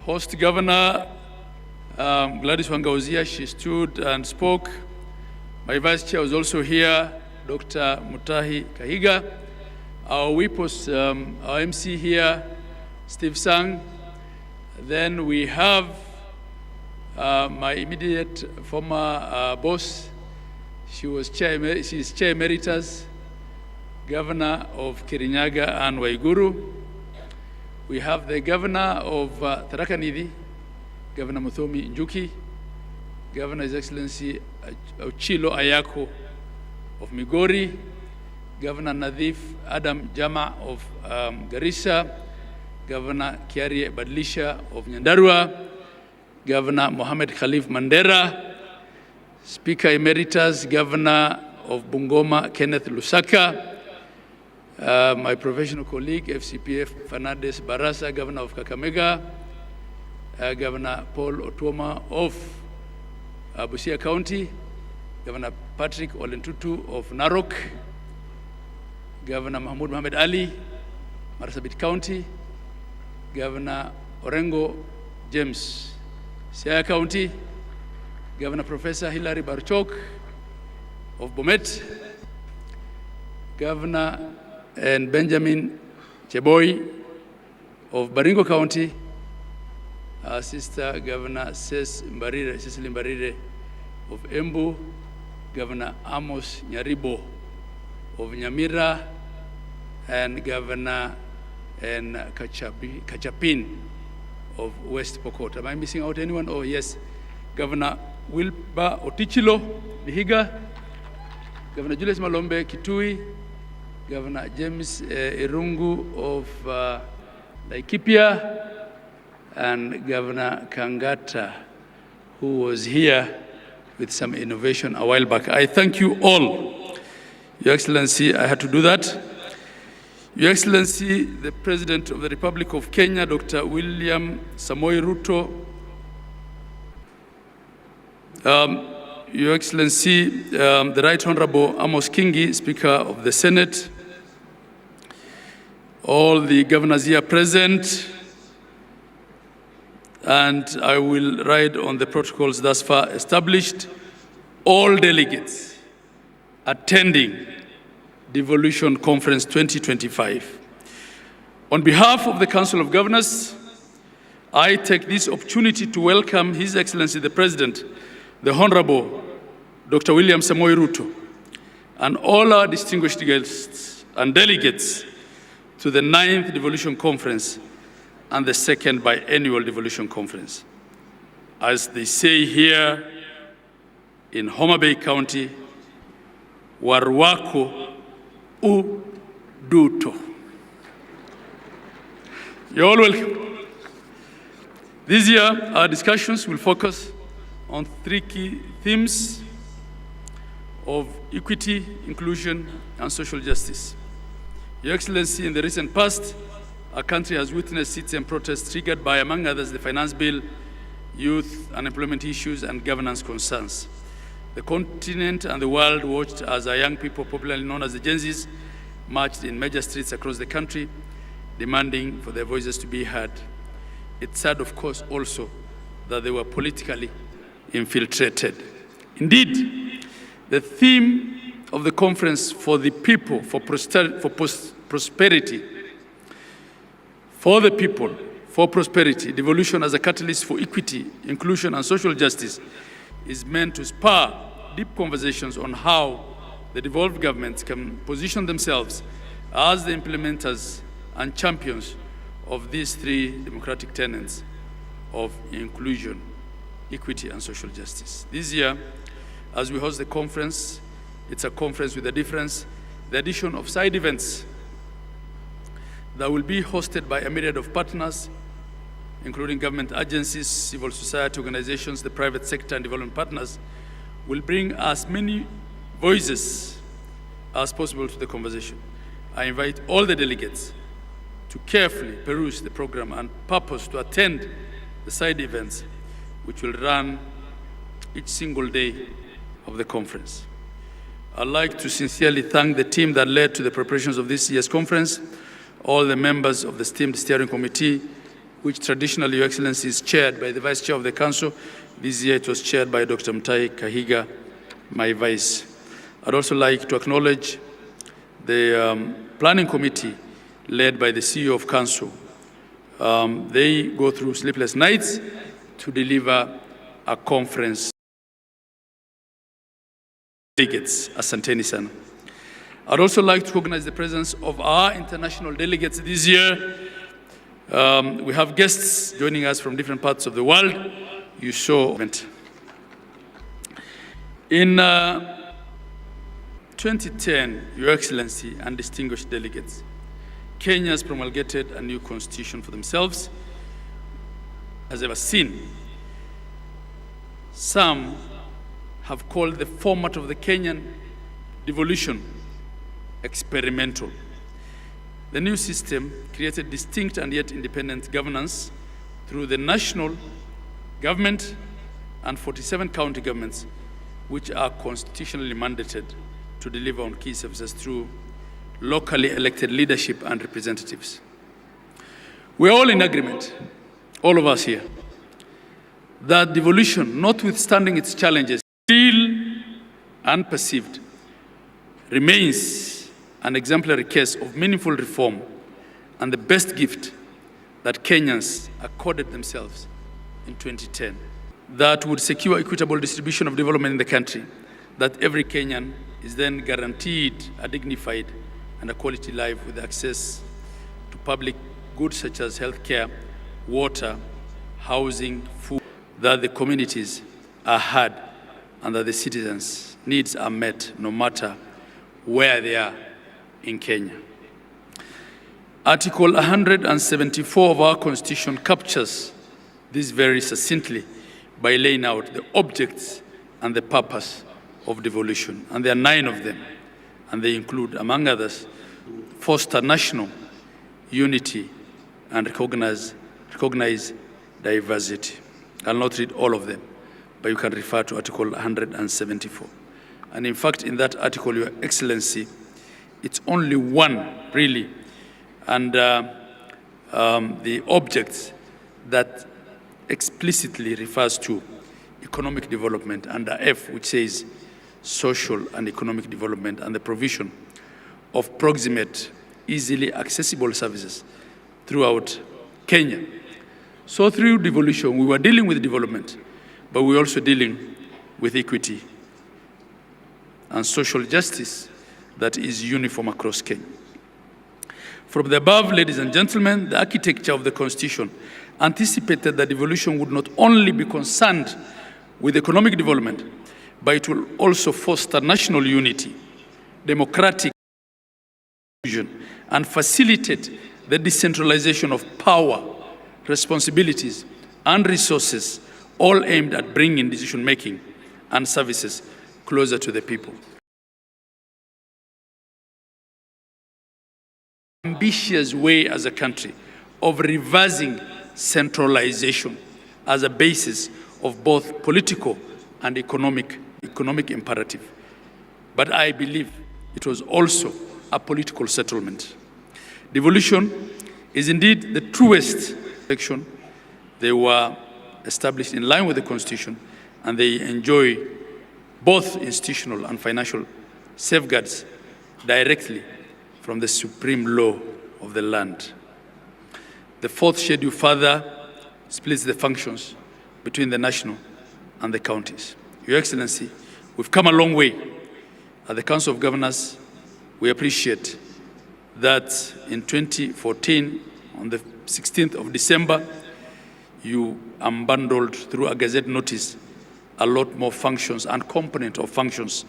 host governor, Gladys Wanga was here, she stood and spoke. My vice chair was also here, Dr. Mutahi Kahiga. Our whip was our MC here, Steve Sang. Then we have my immediate former boss. She's chair emeritus, Governor of Kirinyaga and Waiguru. We have the Governor of Tharaka Nithi, Governor Muthomi Njuki, Governor His Excellency Ochilo Ayako of Migori, Governor Nadhif Adam Jama of Garissa, Governor Kiari Badlisha of Nyandarua, Governor Mohamed Khalif Mandera, Speaker Emeritus, Governor of Bungoma Kenneth Lusaka, my professional colleague, FCPF Fernandez Barasa, Governor of Kakamega, Governor Paul Otuoma of Busia County, Governor Patrick Olentutu of Narok, Governor Mahmoud Mohamed Ali, Marsabit County, Governor Orengo James, Siaya County, Governor Professor Hilary Barchok of Bomet, Governor and Benjamin Cheboy of Baringo County, our sister Governor Cecily Mbarire of Embu, Governor Amos Nyaribo of Nyamira, and Governor Kachapin of West Pokot. Am I missing out anyone? Oh yes, Governor Wilbur Otichilo, Vihiga, Governor Julius Malombe, Kitui, Governor James Irungu of Laikipia, and Governor Kangata, who was here with some innovation a while back. I thank you all. Your Excellency, I had to do that. Your Excellency, the President of the Republic of Kenya, Dr. William Samoei Ruto, Your Excellency, the Right Honorable Amos Kingi, Speaker of the Senate, all the governors here present, and I will ride on the protocols thus far established, all delegates attending Devolution Conference 2025. On behalf of the Council of Governors, I take this opportunity to welcome His Excellency the President, the Honorable Dr. William Samoei Ruto, and all our distinguished guests and delegates to the 9th Devolution Conference and the 2nd Biennial Devolution Conference. As they say here in Homabay County, Warwako Uduto. You're all welcome. This year, our discussions will focus on 3 key themes of equity, inclusion, and social justice. Your Excellency, in the recent past, our country has witnessed citizen protests triggered by, among others, the finance bill, youth unemployment issues, and governance concerns. The continent and the world watched as our young people, popularly known as the Gen Zs, marched in major streets across the country, demanding for their voices to be heard. It's sad, of course, also that they were politically infiltrated. Indeed, the theme of the conference, for the people, for prosperity, for the people, for prosperity, devolution as a catalyst for equity, inclusion, and social justice, is meant to spur deep conversations on how the devolved governments can position themselves as the implementers and champions of these 3 democratic tenets of inclusion, equity, and social justice. This year, as we host the conference, it's a conference with a difference, the addition of side events that will be hosted by a myriad of partners, including government agencies, civil society organizations, the private sector, and development partners, will bring as many voices as possible to the conversation. I invite all the delegates to carefully peruse the program and purpose to attend the side events, which will run each single day of the conference. I'd like to sincerely thank the team that led to the preparations of this year's conference, all the members of the esteemed steering committee, which traditionally, Your Excellency, is chaired by the Vice Chair of the Council. This year it was chaired by Dr. Mutahi Kahiga, my Vice. I'd also like to acknowledge the Planning Committee led by the CEO of Council. They go through sleepless nights to deliver a conference. Delegates, asanteni sana. I'd also like to recognize the presence of our international delegates this year. We have guests joining us from different parts of the world. You saw it. In 2010, Your Excellency and distinguished delegates, Kenya has promulgated a new constitution for themselves, as ever seen. Some have called the format of the Kenyan devolution experimental. The new system created distinct and yet independent governance through the national government and 47 county governments, which are constitutionally mandated to deliver on key services through locally elected leadership and representatives. We're all in agreement, all of us here, that devolution, notwithstanding its challenges, still unperceived, remains an exemplary case of meaningful reform and the best gift that Kenyans accorded themselves in 2010 that would secure equitable distribution of development in the country, that every Kenyan is then guaranteed a dignified and a quality life with access to public goods such as healthcare, water, housing, food, that the communities are heard and that the citizens' needs are met no matter where they are in Kenya. Article 174 of our Constitution captures this very succinctly by laying out the objects and the purpose of devolution. And there are 9 of them, and they include, among others, foster national unity and recognize diversity. I'll not read all of them, but you can refer to Article 174. And in fact, in that article, Your Excellency, it's only one, really, and the objects that explicitly refers to economic development under F, which says social and economic development and the provision of proximate, easily accessible services throughout Kenya. So through devolution, we were dealing with development, but we're also dealing with equity and social justice that is uniform across Kenya. From the above, ladies and gentlemen, the architecture of the Constitution anticipated that devolution would not only be concerned with economic development, but it will also foster national unity, democratic inclusion, and facilitate the decentralization of power, responsibilities, and resources, all aimed at bringing decision-making and services closer to the people. Ambitious way as a country of reversing centralization as a basis of both political and economic imperative. But I believe it was also a political settlement. Devolution is indeed the truest election. They were established in line with the Constitution, and they enjoy both institutional and financial safeguards directly from the supreme law of the land. The 4th schedule further splits the functions between the national and the counties. Your Excellency, we've come a long way. At the Council of Governors, we appreciate that in 2014, on the 16th of December, you unbundled through a Gazette notice a lot more functions and component of functions.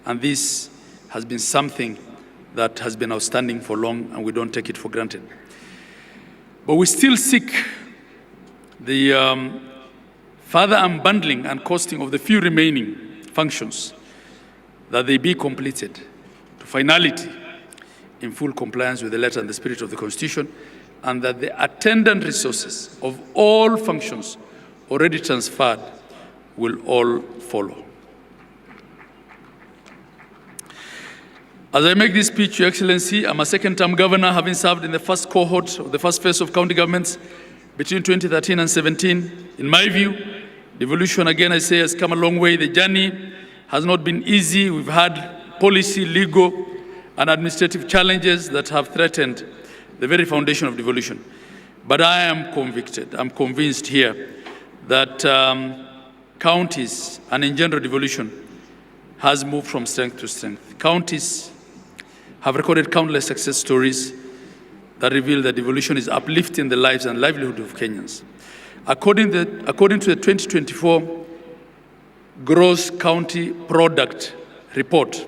And this has been something that has been outstanding for long, and we don't take it for granted. But we still seek the further unbundling and costing of the few remaining functions, that they be completed to finality in full compliance with the letter and the spirit of the Constitution, and that the attendant resources of all functions already transferred will all follow. As I make this speech, Your Excellency, I'm a second-term governor, having served in the first cohort of the first phase of county governments between 2013 and 17. In my view, devolution, again, I say, has come a long way. The journey has not been easy. We've had policy, legal, and administrative challenges that have threatened the very foundation of devolution. But I am convicted, I'm convinced here that counties and in general devolution has moved from strength to strength. Counties have recorded countless success stories that reveal that devolution is uplifting the lives and livelihood of Kenyans. According to the 2024 Gross County Product Report,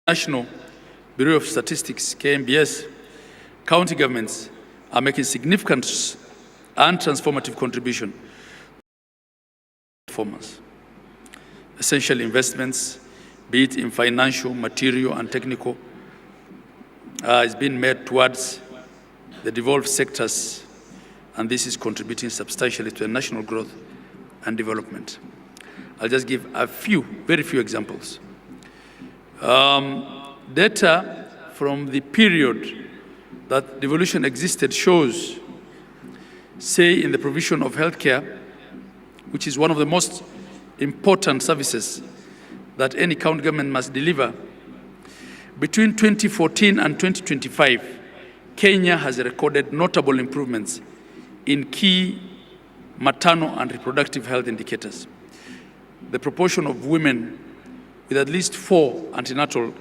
National Bureau of Statistics, KMBS, county governments are making significant and transformative contribution to performance. Essential investments, be it in financial, material, and technical, is being made towards the devolved sectors, and this is contributing substantially to the national growth and development. I'll just give a few, very few examples. Data from the period that devolution existed shows, say, in the provision of healthcare, which is one of the most important services that any county government must deliver, between 2014 and 2025, Kenya has recorded notable improvements in key maternal and reproductive health indicators. The proportion of women with at least 4 antenatal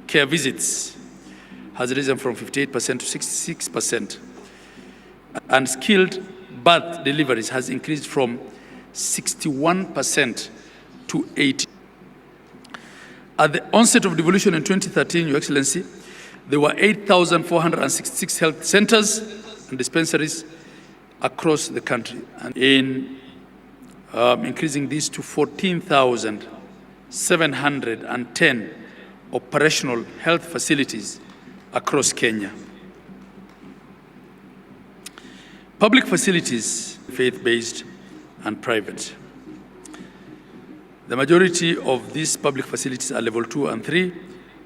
care visits has risen from 58% to 66%, and skilled birth deliveries has increased from 61% to 80%. At the onset of devolution in 2013, Your Excellency, there were 8,466 health centers and dispensaries across the country, and in increasing this to 14,710 operational health facilities across Kenya. Public facilities, faith-based and private. The majority of these public facilities are level 2 and 3,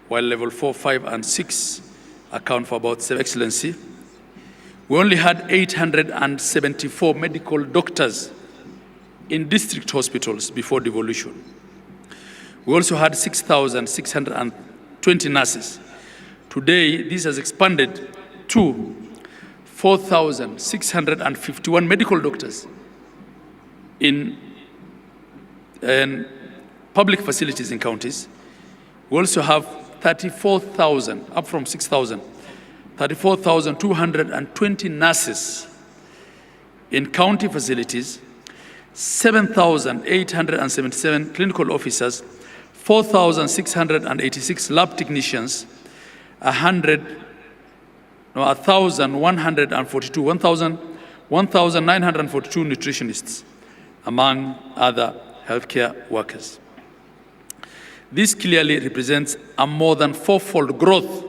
while level 4, 5, and 6 account for about 7. Excellency, we only had 874 medical doctors in district hospitals before devolution. We also had 6,620 nurses. Today, this has expanded to 4,651 medical doctors in public facilities in counties. We also have 34,000, up from 6,000, 34,220 nurses in county facilities, 7,877 clinical officers, 4,686 lab technicians, 1,942 nutritionists, among other healthcare workers. This clearly represents a more than 4-fold growth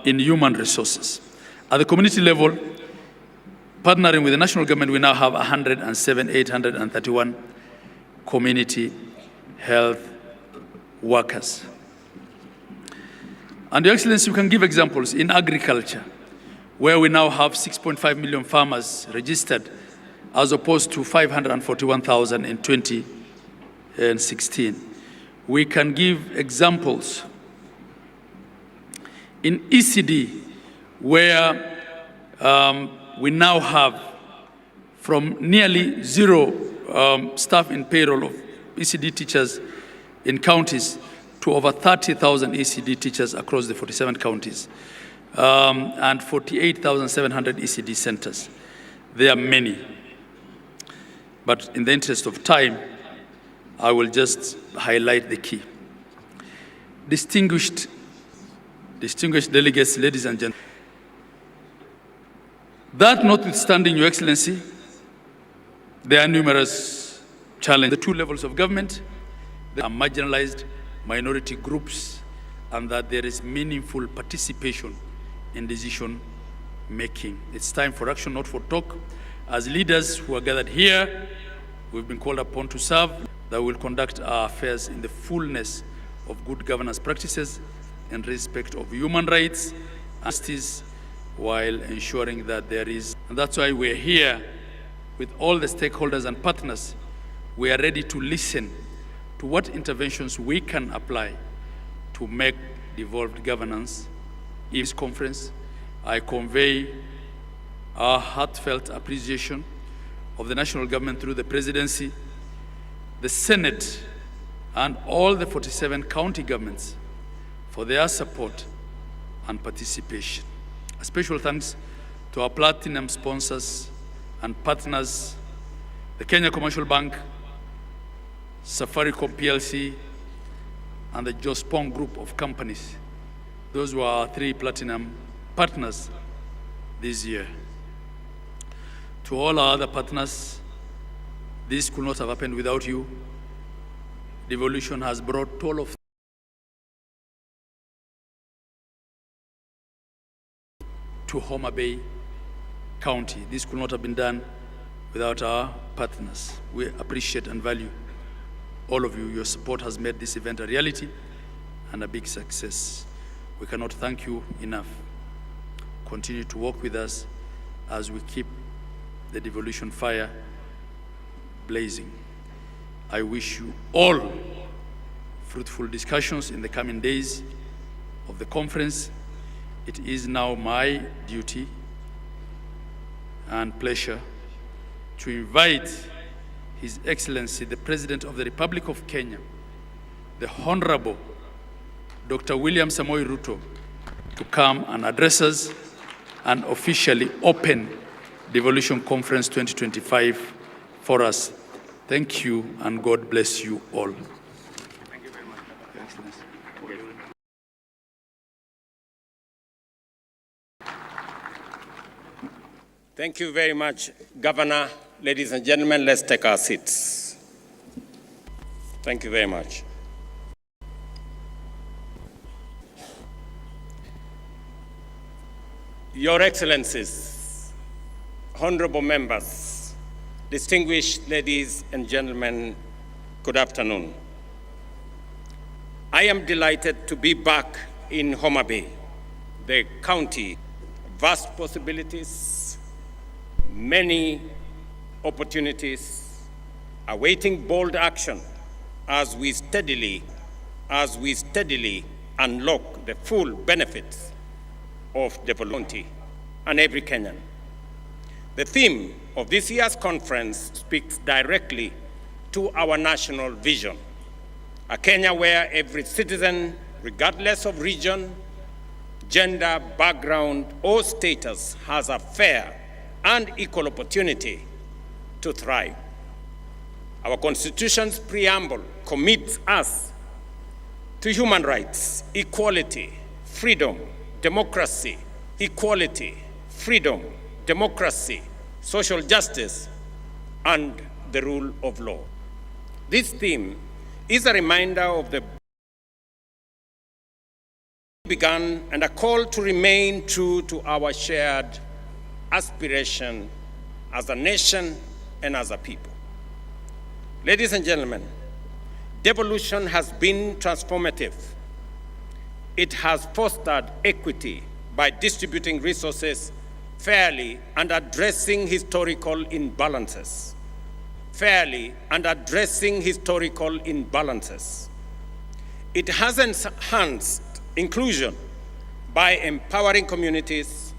in human resources. At the community level, partnering with the national government, we now have 831 community health workers. And Your Excellency, we can give examples in agriculture, where we now have 6.5 million farmers registered, as opposed to 541,000 in 2016. We can give examples in ECD, where we now have from nearly 0 staff in payroll of ECD teachers in counties to over 30,000 ECD teachers across the 47 counties, and 48,700 ECD centers. There are many. But in the interest of time, I will just highlight the key. Distinguished delegates, ladies and gentlemen, that notwithstanding, Your Excellency, there are numerous challenges. The 2 levels of government, there are marginalized minority groups, and that there is meaningful participation in decision making. It's time for action, not for talk. As leaders who are gathered here, we've been called upon to serve, that we'll conduct our affairs in the fullness of good governance practices and respect of human rights and justice, while ensuring that there is. And that's why we're here with all the stakeholders and partners. We are ready to listen to what interventions we can apply to make devolved governance. In this conference, I convey our heartfelt appreciation of the national government through the presidency, the Senate, and all the 47 county governments for their support and participation. A special thanks to our platinum sponsors and partners, the Kenya Commercial Bank, Safaricom PLC, and the Jospong Group of companies. Those were our 3 platinum partners this year. To all our other partners, this could not have happened without you. Devolution has brought toll of to Homabay County. This could not have been done without our partners. We appreciate and value all of you. Your support has made this event a reality and a big success. We cannot thank you enough. Continue to work with us as we keep the devolution fire blazing. I wish you all fruitful discussions in the coming days of the conference, it is now my duty and pleasure to invite His Excellency, the President of the Republic of Kenya, the Honorable Dr. William Samoei Ruto, to come and address us and officially open Devolution Conference 2025 for us. Thank you, and God bless you all. Thank you very much, Your Excellency. Thank you very much, Governor. Ladies and gentlemen, let's take our seats. Thank you very much. Your Excellencies, honorable members, distinguished ladies and gentlemen, good afternoon. I am delighted to be back in Homabay, the county. Vast possibilities, many opportunities, awaiting bold action as we steadily unlock the full benefits of devolution and every Kenyan. The theme of this year's conference speaks directly to our national vision, a Kenya where every citizen, regardless of region, gender, background, or status, has a fair and equal opportunity to thrive. Our Constitution's preamble commits us to human rights, equality, freedom, democracy, equality, freedom, democracy, social justice, and the rule of law. This theme is a reminder of the begun and a call to remain true to our shared aspiration as a nation and as a people. Ladies and gentlemen, devolution has been transformative. It has fostered equity by distributing resources fairly and addressing historical imbalances. It has enhanced inclusion by empowering communities,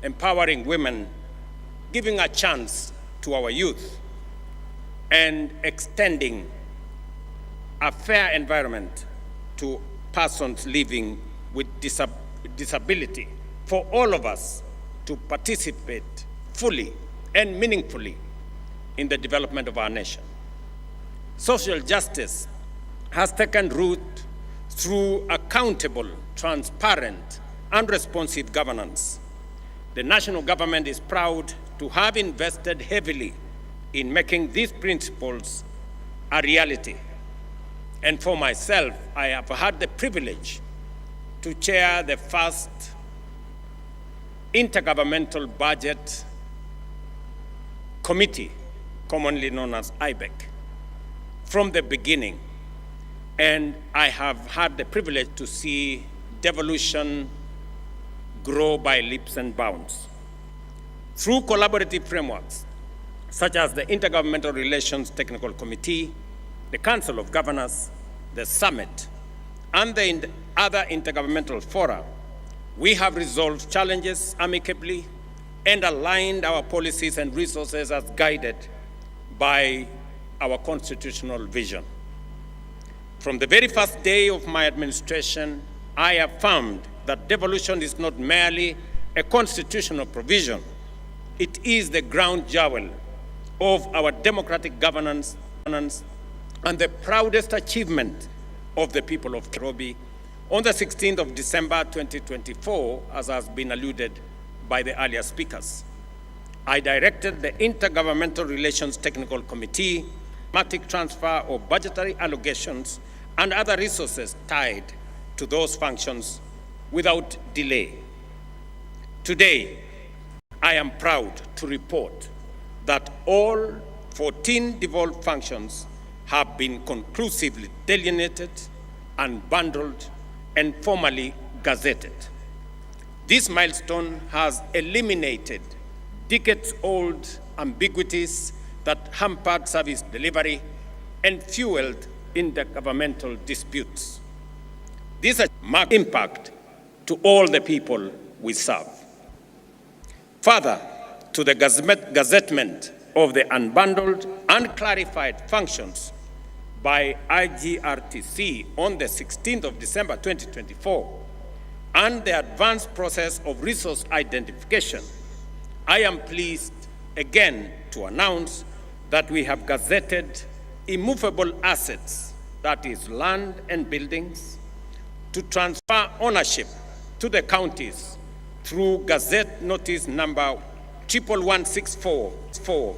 empowering women, giving a chance to our youth, and extending a fair environment to persons living with disability, for all of us to participate fully and meaningfully in the development of our nation. Social justice has taken root through accountable, transparent, and responsive governance. The national government is proud to have invested heavily in making these principles a reality. And for myself, I have had the privilege to chair the first intergovernmental budget committee, commonly known as IBEC, from the beginning. And I have had the privilege to see devolution grow by leaps and bounds. Through collaborative frameworks, such as the Intergovernmental Relations Technical Committee, the Council of Governors, the Summit, and the other intergovernmental fora, we have resolved challenges amicably and aligned our policies and resources as guided by our constitutional vision. From the very first day of my administration, I affirmed that devolution is not merely a constitutional provision. It is the ground jewel of our democratic governance and the proudest achievement of the people of Nairobi on the 16th of December 2024, as has been alluded by the earlier speakers. I directed the Intergovernmental Relations Technical Committee, automatic transfer of budgetary allocations and other resources tied to those functions without delay. Today, I am proud to report that all 14 devolved functions have been conclusively delineated and bundled and formally gazetted. This milestone has eliminated decades-old ambiguities that hampered service delivery and fueled intergovernmental disputes. This has marked impact to all the people we serve. Further, to the gazettement of the unbundled and clarified functions by IGRTC on the 16th of December 2024 and the advanced process of resource identification, I am pleased again to announce that we have gazetted immovable assets, that is land and buildings, to transfer ownership to the counties through Gazette Notice number 11164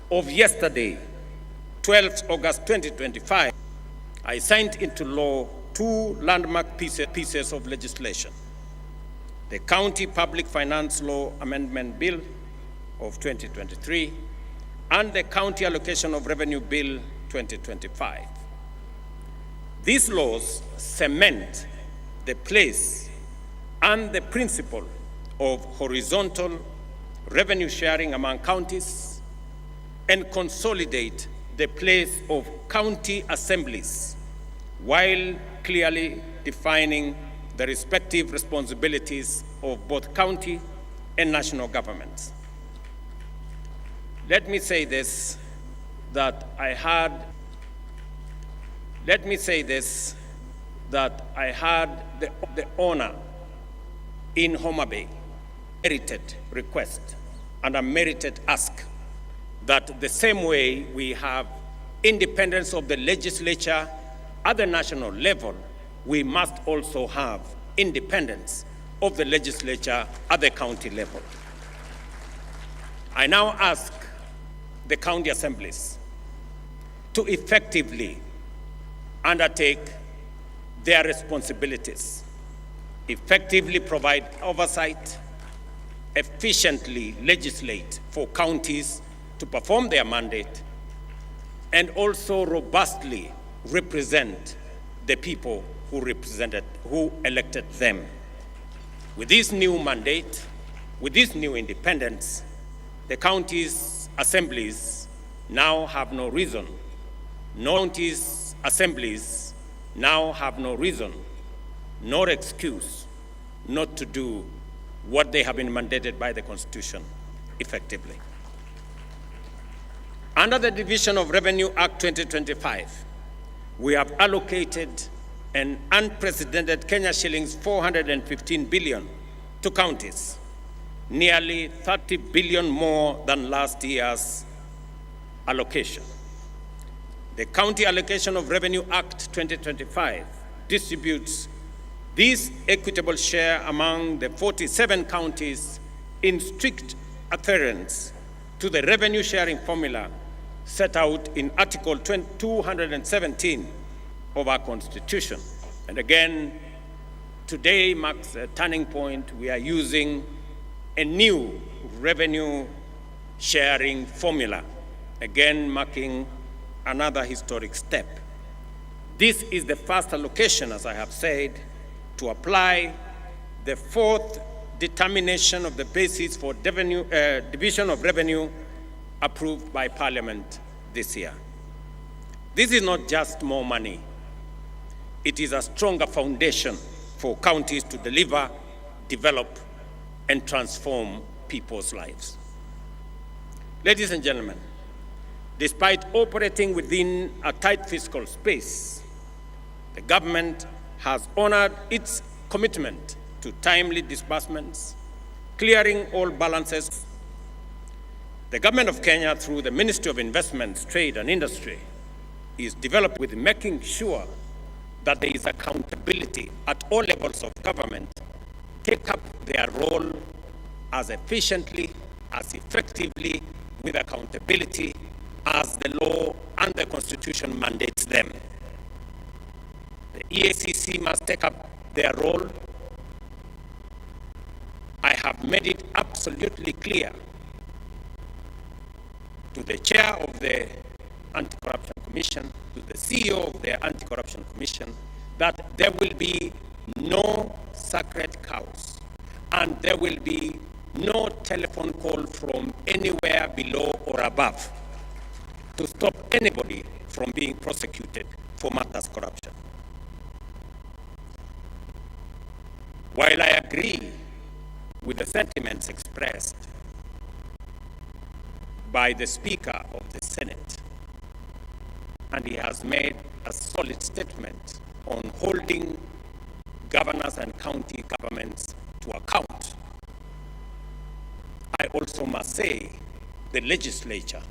of yesterday, 12th August 2025. I signed into law two landmark pieces of legislation: the County Public Finance Law Amendment Bill of 2023 and the County Allocation of Revenue Bill 2025. These laws cement the place and the principle of horizontal revenue sharing among counties and consolidate the place of county assemblies while clearly defining the respective responsibilities of both county and national governments. Let me say this, that I had the honor in Homabay, merited request and a merited ask that the same way we have independence of the legislature at the national level, we must also have independence of the legislature at the county level. I now ask the county assemblies to effectively undertake their responsibilities, effectively provide oversight, efficiently legislate for counties to perform their mandate, and also robustly represent the people who elected them. With this new mandate, with this new independence, the counties' assemblies now have no reason. Counties' assemblies now have no reason, nor excuse not to do what they have been mandated by the Constitution effectively. Under the Division of Revenue Act 2025, we have allocated an unprecedented Kenya shillings 415 billion to counties, nearly 30 billion more than last year's allocation. The County Allocation of Revenue Act 2025 distributes this equitable share among the 47 counties in strict adherence to the revenue sharing formula set out in Article 217 of our Constitution. And again, today marks a turning point. We are using a new revenue sharing formula, again marking another historic step. This is the first allocation, as I have said, to apply the fourth determination of the basis for division of revenue approved by Parliament this year. This is not just more money. It is a stronger foundation for counties to deliver, develop, and transform people's lives. Ladies and gentlemen, despite operating within a tight fiscal space, the government has honored its commitment to timely disbursements, clearing all balances. The government of Kenya, through the Ministry of Investments, Trade and Industry, is developed with making sure that there is accountability at all levels of government, take up their role as efficiently, as effectively, with accountability as the law and the Constitution mandates them. The EACC must take up their role. I have made it absolutely clear to the chair of the Anti-Corruption Commission, to the CEO of the Anti-Corruption Commission, that there will be no sacred cows and there will be no telephone call from anywhere below or above to stop anybody from being prosecuted for matters corruption. While I agree with the sentiments expressed by the Speaker of the Senate, and he has made a solid statement on holding governors and county governments to account, I also must say the legislature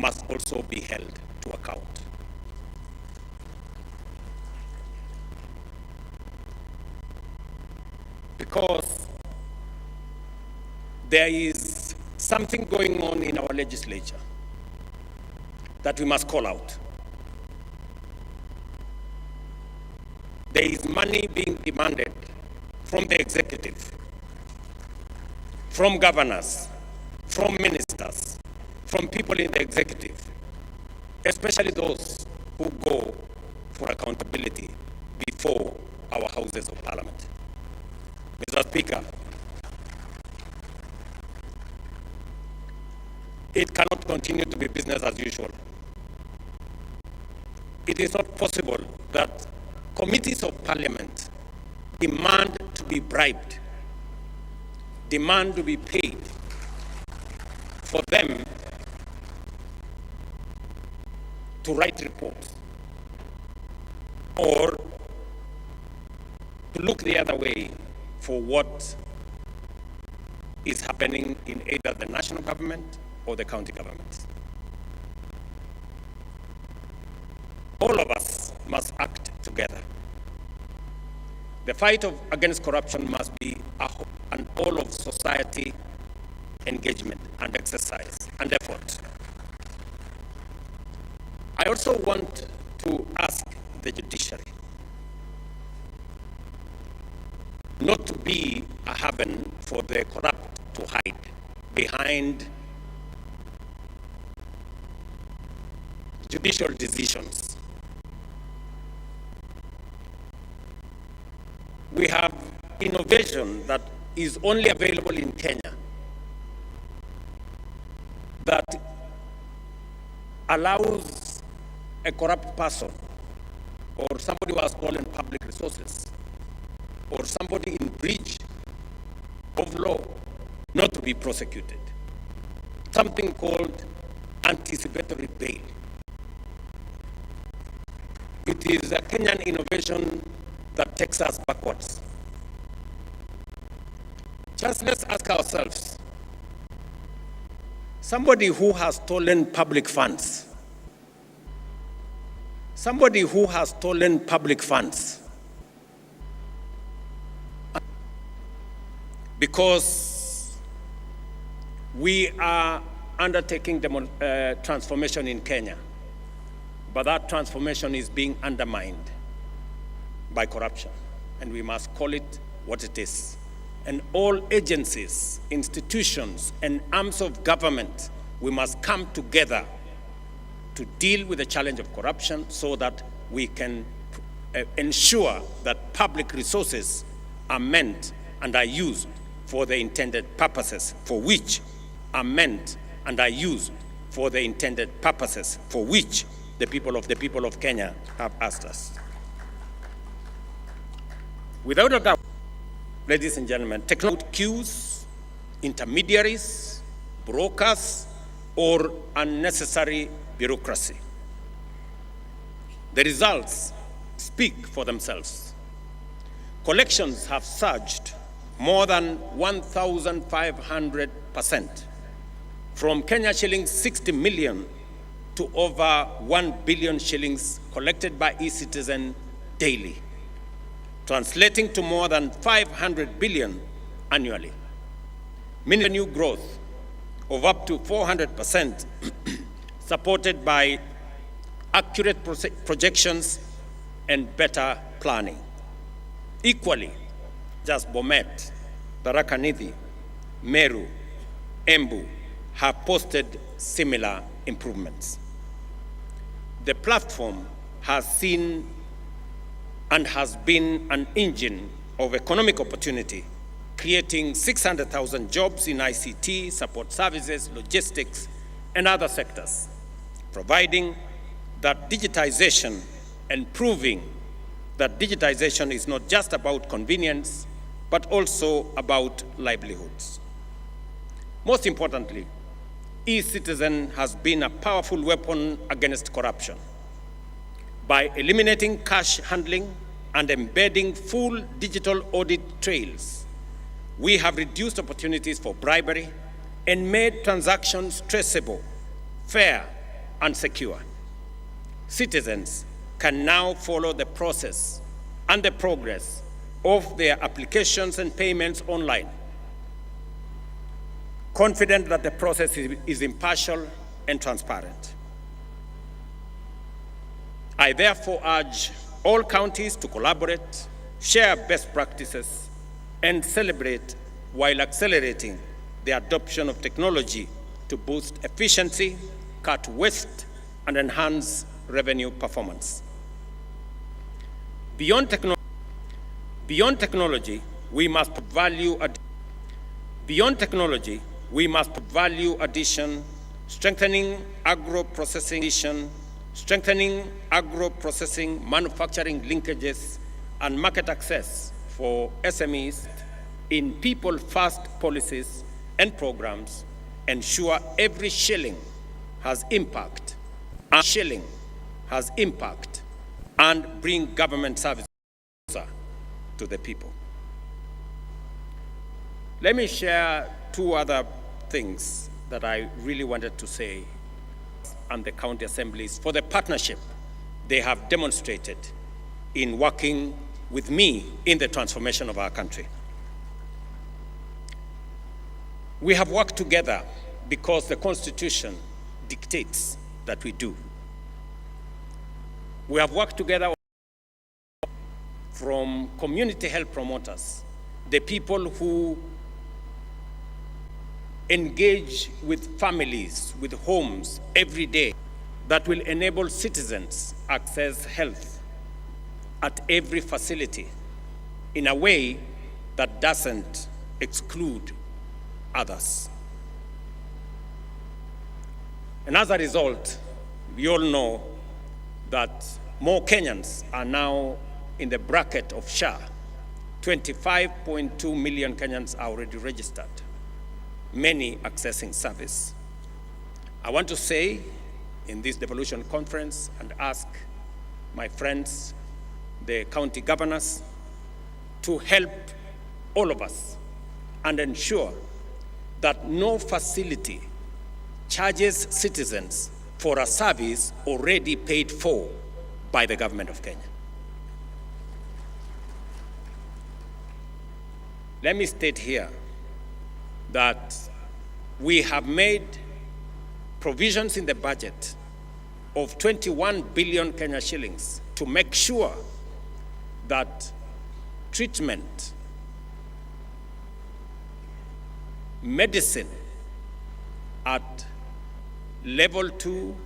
must also be held to account. Because there is something going on in our legislature that we must call out. There is money being demanded from the executive, from governors, from ministers, from people in the executive, especially those who go for accountability before our houses of parliament. Mr. Speaker, it cannot continue to be business as usual. It is not possible that committees of parliament demand to be bribed, demand to be paid for them to write reports or to look the other way for what is happening in either the national government or the county governments. All of us must act together. The fight against corruption must be an all of society engagement and exercise and effort. I also want to ask the judiciary not to be a haven for the corrupt to hide behind judicial decisions. We have innovation that is only available in Kenya that allows a corrupt person or somebody who has stolen public resources or somebody in breach of law not to be prosecuted. Something called anticipatory bail. It is a Kenyan innovation that takes us backwards. Just let's ask ourselves, somebody who has stolen public funds, because we are undertaking transformation in Kenya, but that transformation is being undermined by corruption, and we must call it what it is. And all agencies, institutions, and arms of government, we must come together to deal with the challenge of corruption so that we can ensure that public resources are meant and are used for the intended purposes for which the people of Kenya have asked us. Without a doubt, ladies and gentlemen, technology queues, intermediaries, brokers, or unnecessary bureaucracy. The results speak for themselves. Collections have surged more than 1,500%, from Kenya shillings 60 million to over 1 billion shillings collected by eCitizen daily, translating to more than 500 billion annually. Revenue growth of up to 400%, supported by accurate projections and better planning. Equally, just Bomet, Tharaka Nithi, Meru, Embu have posted similar improvements. The platform has seen and has been an engine of economic opportunity, creating 600,000 jobs in ICT, support services, logistics, and other sectors, providing that digitization and proving that digitization is not just about convenience, but also about livelihoods. Most importantly, e-citizen has been a powerful weapon against corruption. By eliminating cash handling and embedding full digital audit trails, we have reduced opportunities for bribery and made transactions traceable, fair, and secure. Citizens can now follow the process and the progress of their applications and payments online, confident that the process is impartial and transparent. I therefore urge all counties to collaborate, share best practices, and celebrate while accelerating the adoption of technology to boost efficiency, cut waste, and enhance revenue performance. Beyond technology, we must put value addition, strengthening agro-processing, manufacturing linkages, and market access for SMEs in people-first policies and programs, ensure every shilling has impact, and bring government services closer to the people. Let me share two other things that I really wanted to say, and the county assemblies for the partnership they have demonstrated in working with me in the transformation of our country. We have worked together because the Constitution dictates that we do. We have worked together from community health promoters, the people who engage with families, with homes every day, that will enable citizens access health at every facility in a way that doesn't exclude others. And as a result, we all know that more Kenyans are now in the bracket of SHA. 25.2 million Kenyans are already registered, many accessing service. I want to say in this devolution conference and ask my friends, the county governors, to help all of us and ensure that no facility charges citizens for a service already paid for by the government of Kenya. Let me state here that we have made provisions in the budget of 21 billion Kenya shillings to make sure that treatment, medicine at level 2,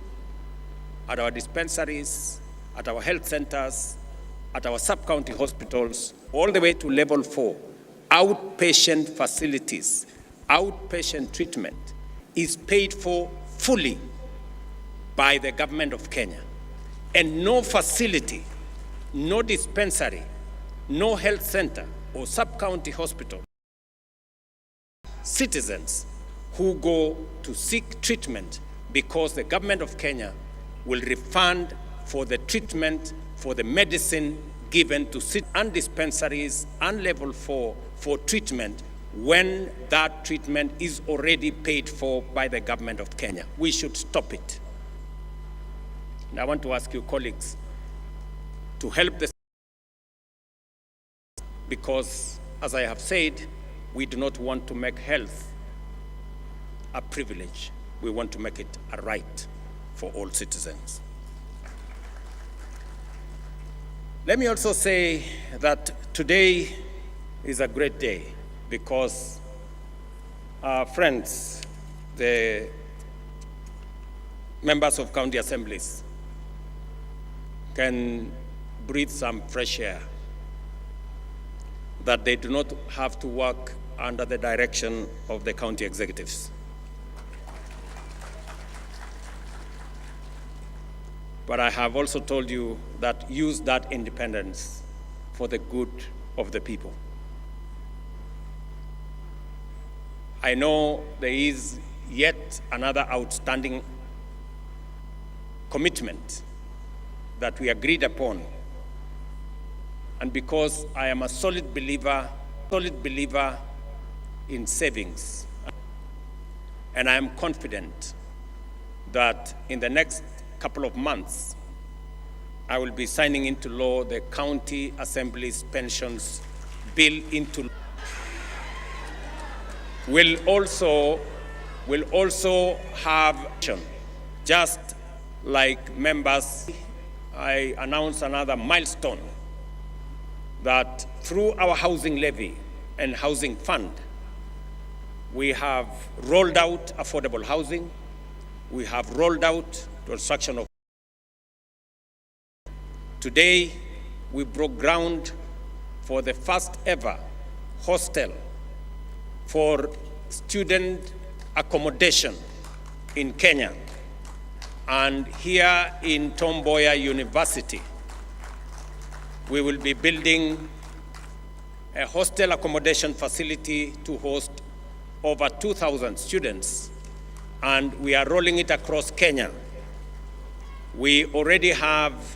at our dispensaries, at our health centers, at our sub-county hospitals, all the way to level 4, outpatient facilities, outpatient treatment is paid for fully by the government of Kenya. And no facility, no dispensary, no health center or sub-county hospital, citizens who go to seek treatment because the government of Kenya will refund for the treatment, for the medicine given to and dispensaries and level 4 for treatment when that treatment is already paid for by the government of Kenya. We should stop it. And I want to ask you, colleagues, to help this, because, as I have said, we do not want to make health a privilege. We want to make it a right for all citizens. Let me also say that today is a great day because our friends, the members of county assemblies, can breathe some fresh air, that they do not have to work under the direction of the county executives. But I have also told you that use that independence for the good of the people. I know there is yet another outstanding commitment that we agreed upon. And because I am a solid believer in savings, and I am confident that in the next couple of months, I will be signing into law the County Assembly's pensions bill into law. Will also have, just like members, I announce another milestone that through our housing levy and housing fund, we have rolled out affordable housing. We have rolled out construction of. Today, we broke ground for the first ever hostel for student accommodation in Kenya. And here in Tom Mboya University, we will be building a hostel accommodation facility to host over 2,000 students, and we are rolling it across Kenya. We already have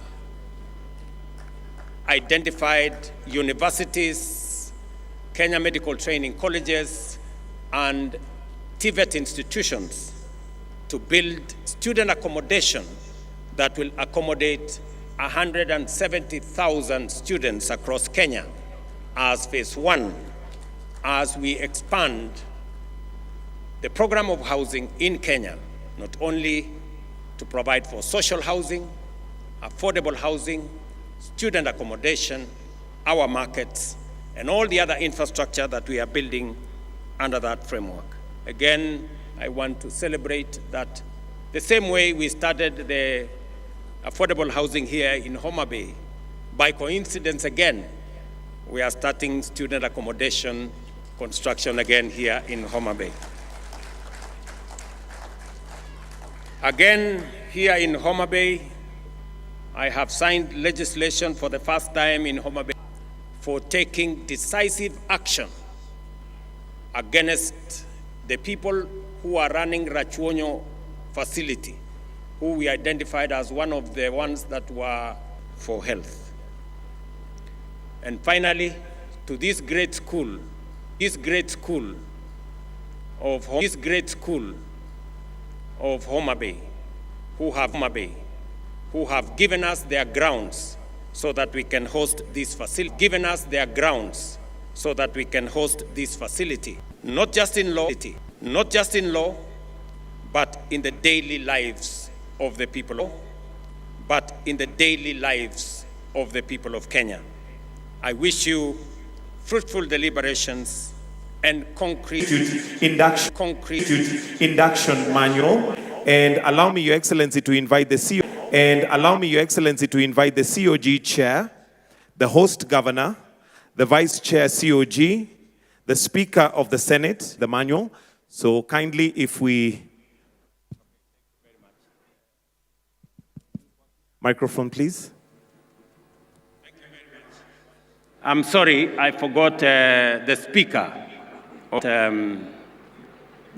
identified universities, Kenya medical training colleges, and TVET institutions to build student accommodation that will accommodate 170,000 students across Kenya as phase one, as we expand the program of housing in Kenya, not only to provide for social housing, affordable housing, student accommodation, our markets, and all the other infrastructure that we are building under that framework. Again, I want to celebrate that the same way we started the affordable housing here in Homabay, by coincidence again, we are starting student accommodation construction again here in Homabay. Again, here in Homabay, I have signed legislation for the first time in Homabay for taking decisive action against the people who are running Rachuonyo facility, who we identified as one of the ones that were for health. And finally, to this great school of Homabay, who have given us their grounds so that we can host this facility, not just in law, but in the daily lives of the people, of Kenya. I wish you fruitful deliberations and concrete induction manual. And allow me, Your Excellency, to invite the COG chair, the host governor, the vice chair COG, the Speaker of the Senate, the manual. So kindly, if we... Microphone, please. Thank you very much. I'm sorry, I forgot the Speaker.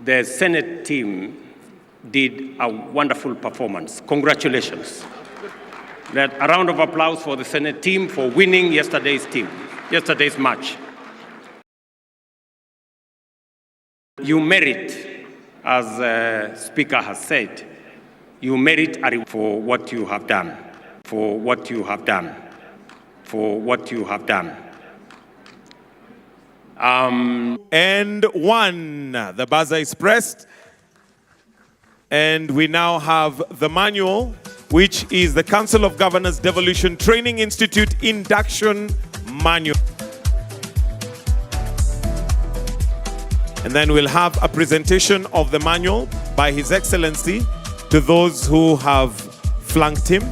The Senate team did a wonderful performance. Congratulations. A round of applause for the Senate team for winning yesterday's match. You merit, as Speaker has said, you merit for what you have done, And one, the buzzer is pressed. And we now have the manual, which is the Council of Governors Devolution Training Institute Induction Manual. And then we'll have a presentation of the manual by His Excellency to those who have flanked him.